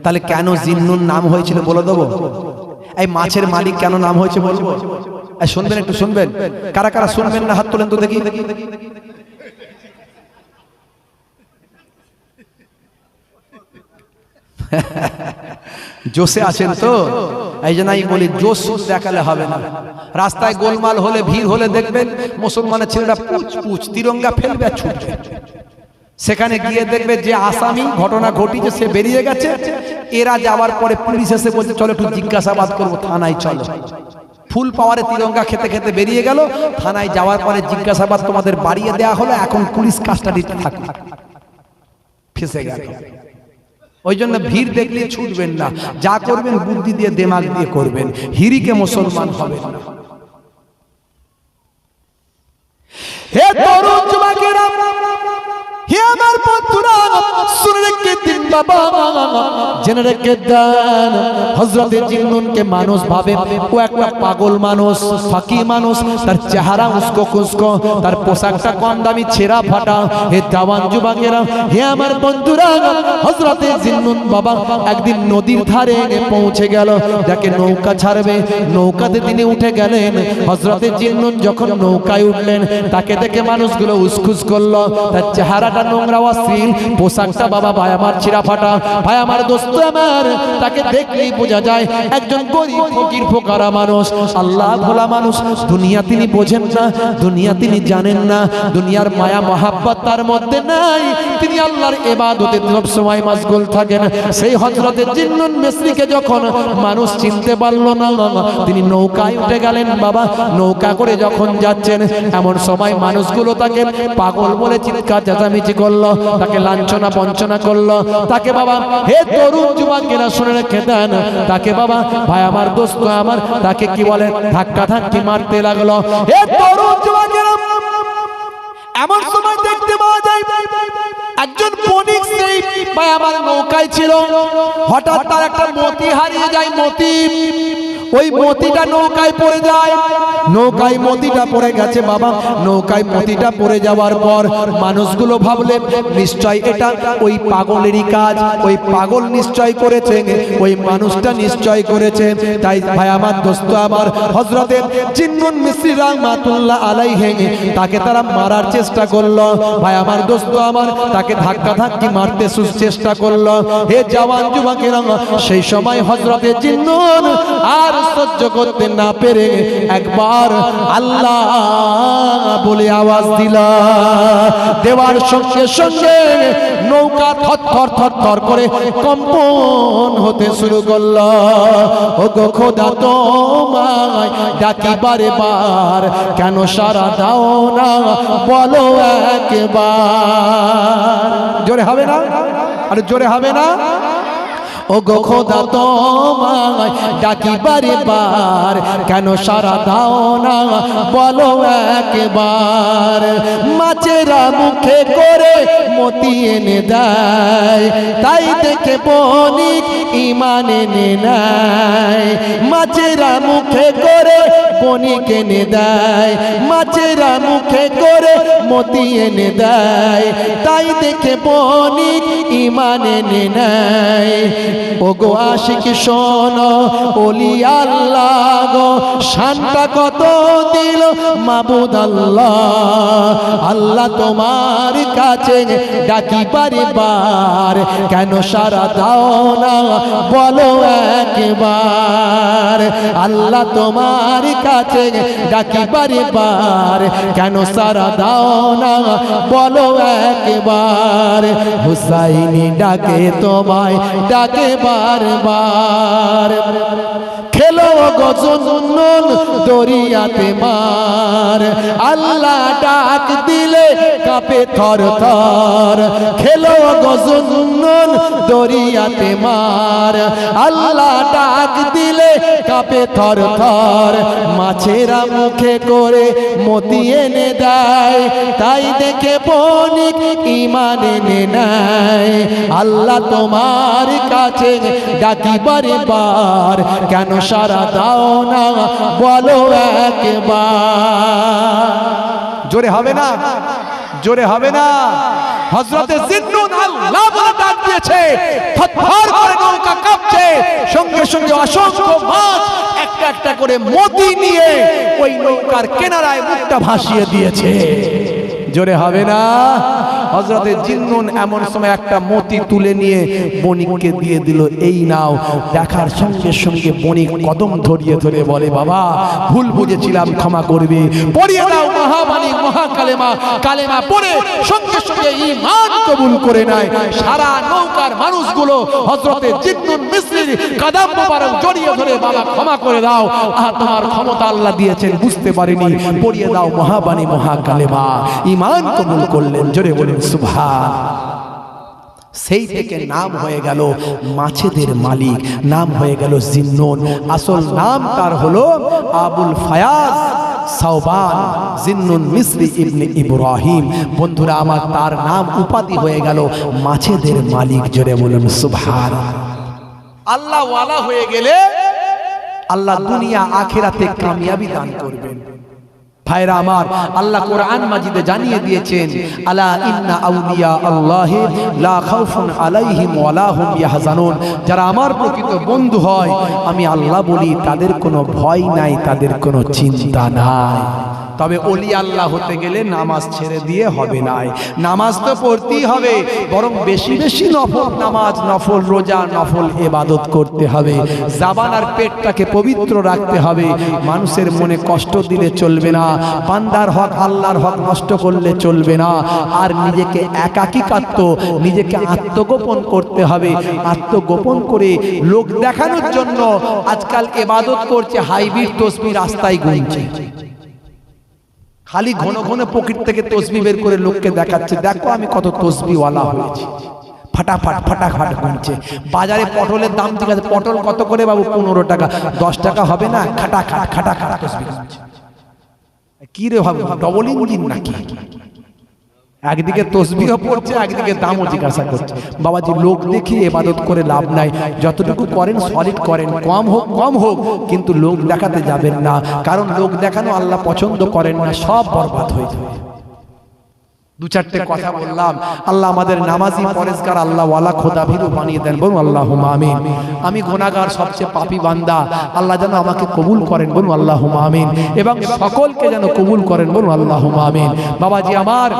তাহলে কেন জিন্নুন নাম হয়েছিল বলে দেবো? এই মাছের মালিক কেন নাম হয়েছে বলবো? শুনবেন, একটু শুনবেন। কারা কারা শুনবেন না হাত তোলেন তো দেখি। জোশে আছেন তো, এই জন্য আমি বলি জোশ দেখালে হবে না। রাস্তায় গোলমাল হলে, ভিড় হলে দেখবেন মুসলমানের ছেলেরা পুচ পুচ তিরঙ্গা ফেলবে আর ছুটবে। সেখানে গিয়ে দেখবে যে আসামি ঘটনা ঘটিয়েছে সে বেরিয়ে গেছে, এরা যাওয়ার পরে পুলিশ এসে বলছে চলো একটু জিজ্ঞাসাবাদ করবো, থানায় চলো। ফুল পাওয়ারে তিরঙ্গা খেতে খেতে বেরিয়ে গেল, থানায় যাওয়ার পরে জিজ্ঞাসাবাদ তোমাদের বাড়িয়ে দেওয়া হলো, এখন পুলিশ কাস্টাডিতে থাকে, ফেসে গেল। ওই জন্য ভিড় দেখলে ছুটবেন না, যা করবেন বুদ্ধি দিয়ে দিমাগ দিয়ে করবেন, হিরিকে মুসলমান হবেন না। হে তরুণ যুবকেরা, হে আমার বন্ধুরা, শুনে রেখে দিন বাবা, জেনে রেখে দেন, হযরতে জিন্নুনকে মানুষ ভাবে ও একটা পাগল মানুষ, ফাঁকি মানুষ, তার চেহারা উস্কো খুস্কো, তার পোশাকটা কম দামি ছেঁড়া ফাটা। হে জওয়ান যুবকেরা, হে আমার বন্ধুরা, হযরতে জিন্নুন বাবা একদিন নদীর ধারে পৌঁছে গেল, যাকে নৌকা ছাড়বে, নৌকাতে তিনি উঠে গেলেন। হযরতে জিন্নুন যখন নৌকায় উঠলেন, তাকে দেখে মানুষগুলো উসখুস করলো, তার চেহারা নোংরা অশ্লীল, পোশাকটা বাবা ভাই আমার ছিঁড়া ফাটা। ভাই আমার দোস্ত আমার, তাকে দেখলেই বোঝা যায় একজন গরিব ফকির ফোকারা মানুষ, আল্লাহ ভোলা মানুষ। দুনিয়া তিনি বোঝেন না, দুনিয়া তিনি জানেন না, দুনিয়ার মায়া মহাব্বত তার মধ্যে নাই, তিনি আল্লাহর ইবাদতে সব সময় মশগুল থাকেন। সেই হযরতে জিন্নুন মিসরিকে যখন মানুষ চিনতে পারলো না, তিনি নৌকায় উঠে গেলেন বাবা। নৌকা করে যখন যাচ্ছেন, এমন সময় মানুষগুলো তাকে পাগল বলে চিৎকার চেঁচামেচি করলো, তাকে লাঞ্ছনা বঞ্চনা করলো, তাকে বাবা, হে তরুণ যুবকেরা শুনে রেখে দেন, তাকে বাবা ভাই আমার দোস্ত আমার, তাকে কি বলে ধাক্কা ধাক্কি মারতে লাগলো। হে তরুণ যুবকেরা, এমন সময় দেখতে পাওয়া যায় একজন বণিক সেই ভাই আমার নৌকায় ছিল, হঠাৎ তার একটা মতি হারিয়ে যায়, মতি, ওই মতিটা নৌকায় পড়ে যায়। নৌকায় মতিটা পড়ে গেছে বাবা। নৌকায় মতিটা পড়ে যাওয়ার পর মানুষগুলো ভাবলে নিশ্চয় এটা ওই পাগলেরই কাজ, ওই পাগল নিশ্চয় করেছে, ওই মানুষটা নিশ্চয় করেছে। তাই ভাই আমার দোস্ত আমার, হযরতে জিন্নুন মিসরি রাহমাতুল্লাহ আলাইহি, তাকে তারা মারার চেষ্টা করলো। ভাই আমার দোস্ত আমার, তাকে ধাক্কা ধাক্কি মারতে চেষ্টা করলো। হে জওয়ান যুবকেরা, সেই সময় হযরতে জিন্নুন আর সহ্য করতে না পেরে একবার আল্লাহ বলে আওয়াজ দিলা। দেওয়ার সঙ্গে সঙ্গে নৌকা থরথর থরথর করে কম্পন হতে শুরু করলো। ও গো খোদা তোমায় ডাকি বারে বার, কেন সারা দাও না বলো একবার। জোরে হবে না? আরে জোরে হবে না? ও গো খোদা তোমায় ডাকি বারে বার, কেন সারা দাও না বলো একবার। মাছেরা মুখে করে মতি এনে দেয়, তাই দেখে বণিক ঈমান এনে নেয়। মাছেরা মুখে করে বণিক এনে দেয়, মাছেরা মুখে করে মতি এনে দেয়, তাই দেখে বণিক ঈমান এনে নেয়। ও গো আশিক শোনো, ওলি আল্লাহ গো শানটা কত দিল মাবুদ আল্লাহ। আল্লাহ তোমার কাছে ডাকি বারে বার, কেন সারা দাও না বলো একবার। আল্লাহ তোমার কাছে ডাকি বারে বার, কেন সারা দাও না বলো একবার। হুসাইনি ডাকে তোমায় ডাকে বারবার, খেলো গো জুন্নুন দরিয়াতে মার। আল্লাহ ডাক দিলে কাঁপে থর থর, খেলো গো জুন্নুন দরিয়াতে মার। আল্লাহ ডাক দিলে কাঁপে থর থর। মাছেরা মুখে করে মতি এনে দেয়, তাই দেখে বণিক ঈমান এনে নেয়। আল্লাহ তোমার কাছে ডাকি বারে বার, কেন সারা দাও না বলো একবার। জোরে হবে না? জোরে হবে না? হযরতে জিন্নুন আল্লাহ বলে ডাক দিয়েছে, থরথর করে নৌকা কাঁপছে, সঙ্গে সঙ্গে অসংখ্য মাছ একটা একটা করে মতি নিয়ে ওই নৌকার কিনারায় মুখটা ভাসিয়ে দিয়েছে। জোরে হবে না? হযরতে জিন্নুন এমন সময় একটা মতি তুলে নিয়ে বণিককে দিয়ে দিল, এই নাও। দেখার সঙ্গে সঙ্গে বণিক কদম ধরিয়ে ধরে বলে, বাবা ভুল বুঝেছিলাম, ক্ষমা করবে, পড়িয়ে দাও মহাবাণী মহাকালেমা। কালেমা পড়ে সঙ্গে সঙ্গে ঈমান কবুল করে নেয়। সারা নৌকার মানুষগুলো হযরতে জিন্নুন মিসরির কদম মোবারক জড়িয়ে ধরে, বাবা ক্ষমা করে দাও, তোমার ক্ষমতা আল্লাহ দিয়েছেন বুঝতে পারিনি, পড়িয়ে দাও মহাবাণী মহাকালেমা। ঈমান কবুল করলেন, জোরে বলেন সুবহান। সেই থেকে নাম হয়ে গেল মাছেদের মালিক, নাম হয়ে গেল জিন্নুন। আসল নাম তার হলো আবুল ফায়াজ সাওবান জিন্নুন মিসরি ইবনে ইব্রাহিম। বন্ধুরা আমার, তার নাম উপাধি হয়ে গেল মাছেদের মালিক, জোরে বলুন সুবহান। আল্লাহ ওয়ালা হয়ে গেলে আল্লাহ দুনিয়া আখিরাতে কামিয়াবি দান করবেন। ভাইরা আমার, আল্লাহ কোরআন মাজিদে জানিয়ে দিয়েছেন, আলা ইন্না আউলিয়া আল্লাহি লা খাউফুন আলাইহিম ওয়া লা হুম ইয়াহজানুন। যারা আমার প্রকৃত বন্ধু হয়, আমি আল্লাহ বলি, তাদের কোনো ভয় নাই, তাদের কোনো চিন্তা নাই। তবে ওলি আল্লাহ হতে গেলে নামাজ ছেড়ে দিয়ে হবে না। নামাজ তো পড়তেই হবে, বরং বেশি বেশি নফল নামাজ, নফল রোজা, নফল ইবাদত করতে হবে। জবান আর পেটটাকে পবিত্র রাখতে হবে। মানুষের মনে কষ্ট দিলে চলবে না, বান্দার হক আল্লাহর হক নষ্ট করলে চলবে না। আর নিজেকে একাকিত্ব, নিজেকে আত্মগোপন করতে হবে। আত্মগোপন করে লোক দেখানোর জন্য আজকাল ইবাদত করছে, হাইব্রিড তসবিহ রাস্তায় গুনছে, খালি ঘন ঘন পকেট থেকে তসবিহ বের করে লোককে দেখাচ্ছে, দেখো আমি কত তসবিহওয়ালা হয়েছি। ফাটাফাট ফাটাফাট গুনছে। বাজারে পটলের দাম ঠিক আছে, পটল কত করে বাবু? 15 টাকা। 10 টাকা হবে না? খাটাখাট খাটাখাট তসবিহ গুনছে। কি রে ভাবু, ডবল ইঞ্জিন নাকি? একদিকে তসবিহ পড়ছে, একদিকে দামও জিজ্ঞাসা করছে। বাবাজি, লোক দেখিয়ে ইবাদত করে লাভ নাই। যতটুকু করেন সলিড করেন, কম হোক কম হোক, কিন্তু লোক দেখাতে যাবেন না। কারণ লোক দেখানো আল্লাহ পছন্দ করেন না, সব বরবাদ হয়ে যাবে। দু চারটে কথা বললাম। আল্লাহ আমাদের নামাজি পরেজগার আল্লাহ ওয়ালা খোদাভীরু বানিয়ে দেন, বলুন আল্লাহুম্মা আমিন। আমি গুনাহগার, সবচেয়ে পাপী বান্দা, আল্লাহ যেন আমাকে কবুল করেন, বলুন আল্লাহুম্মা আমিন। এবং সকলকে যেন কবুল করেন, বলুন আল্লাহুম্মা আমিন। বাবাজি আমার,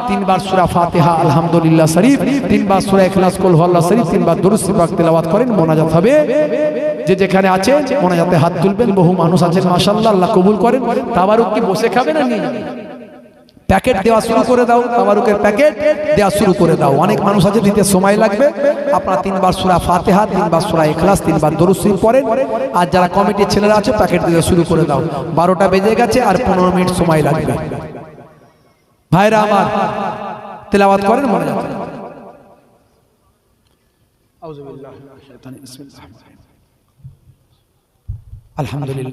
3 বার সূরা ফাতিহা আলহামদুলিল্লাহ শরীফ, 3 বার সূরা ইখলাস কুল হুয়াল্লাহ শরীফ, 3 বার দুরূদ শরীফ তেলাওয়াত করেন। মোনাজাত হবে, যে যেখানে আছে মোনাজাতে হাত তুলবেন। বহু মানুষ আছেন মাশাআল্লাহ, আল্লাহ কবুল করেন। তাবারুক কি বসে খাবে না? নিয়ে প্যাকেট দেওয়া শুরু করে দাও, তাবারুকের প্যাকেট দেওয়া শুরু করে দাও। অনেক মানুষ আছে, দিতে সময় লাগবে। আপনারা 3 বার সূরা ফাতিহা, 3 বার সূরা ইখলাস, 3 বার দরুদ শরীফ পড়েন। আর যারা কমিটির ছেলেরা আছে, প্যাকেট দিতে শুরু করে দাও। 12টা বেজে গেছে, আর 15 মিনিট সময় লাগবে। ভাইরা আমার, তেলাওয়াত করেন, মনে যাবে। আউযু বিল্লাহি মিনাশ শাইতানির রাজিম। বিসমিল্লাহির রহমানির রহিম। আলহামদুলিল্লাহ।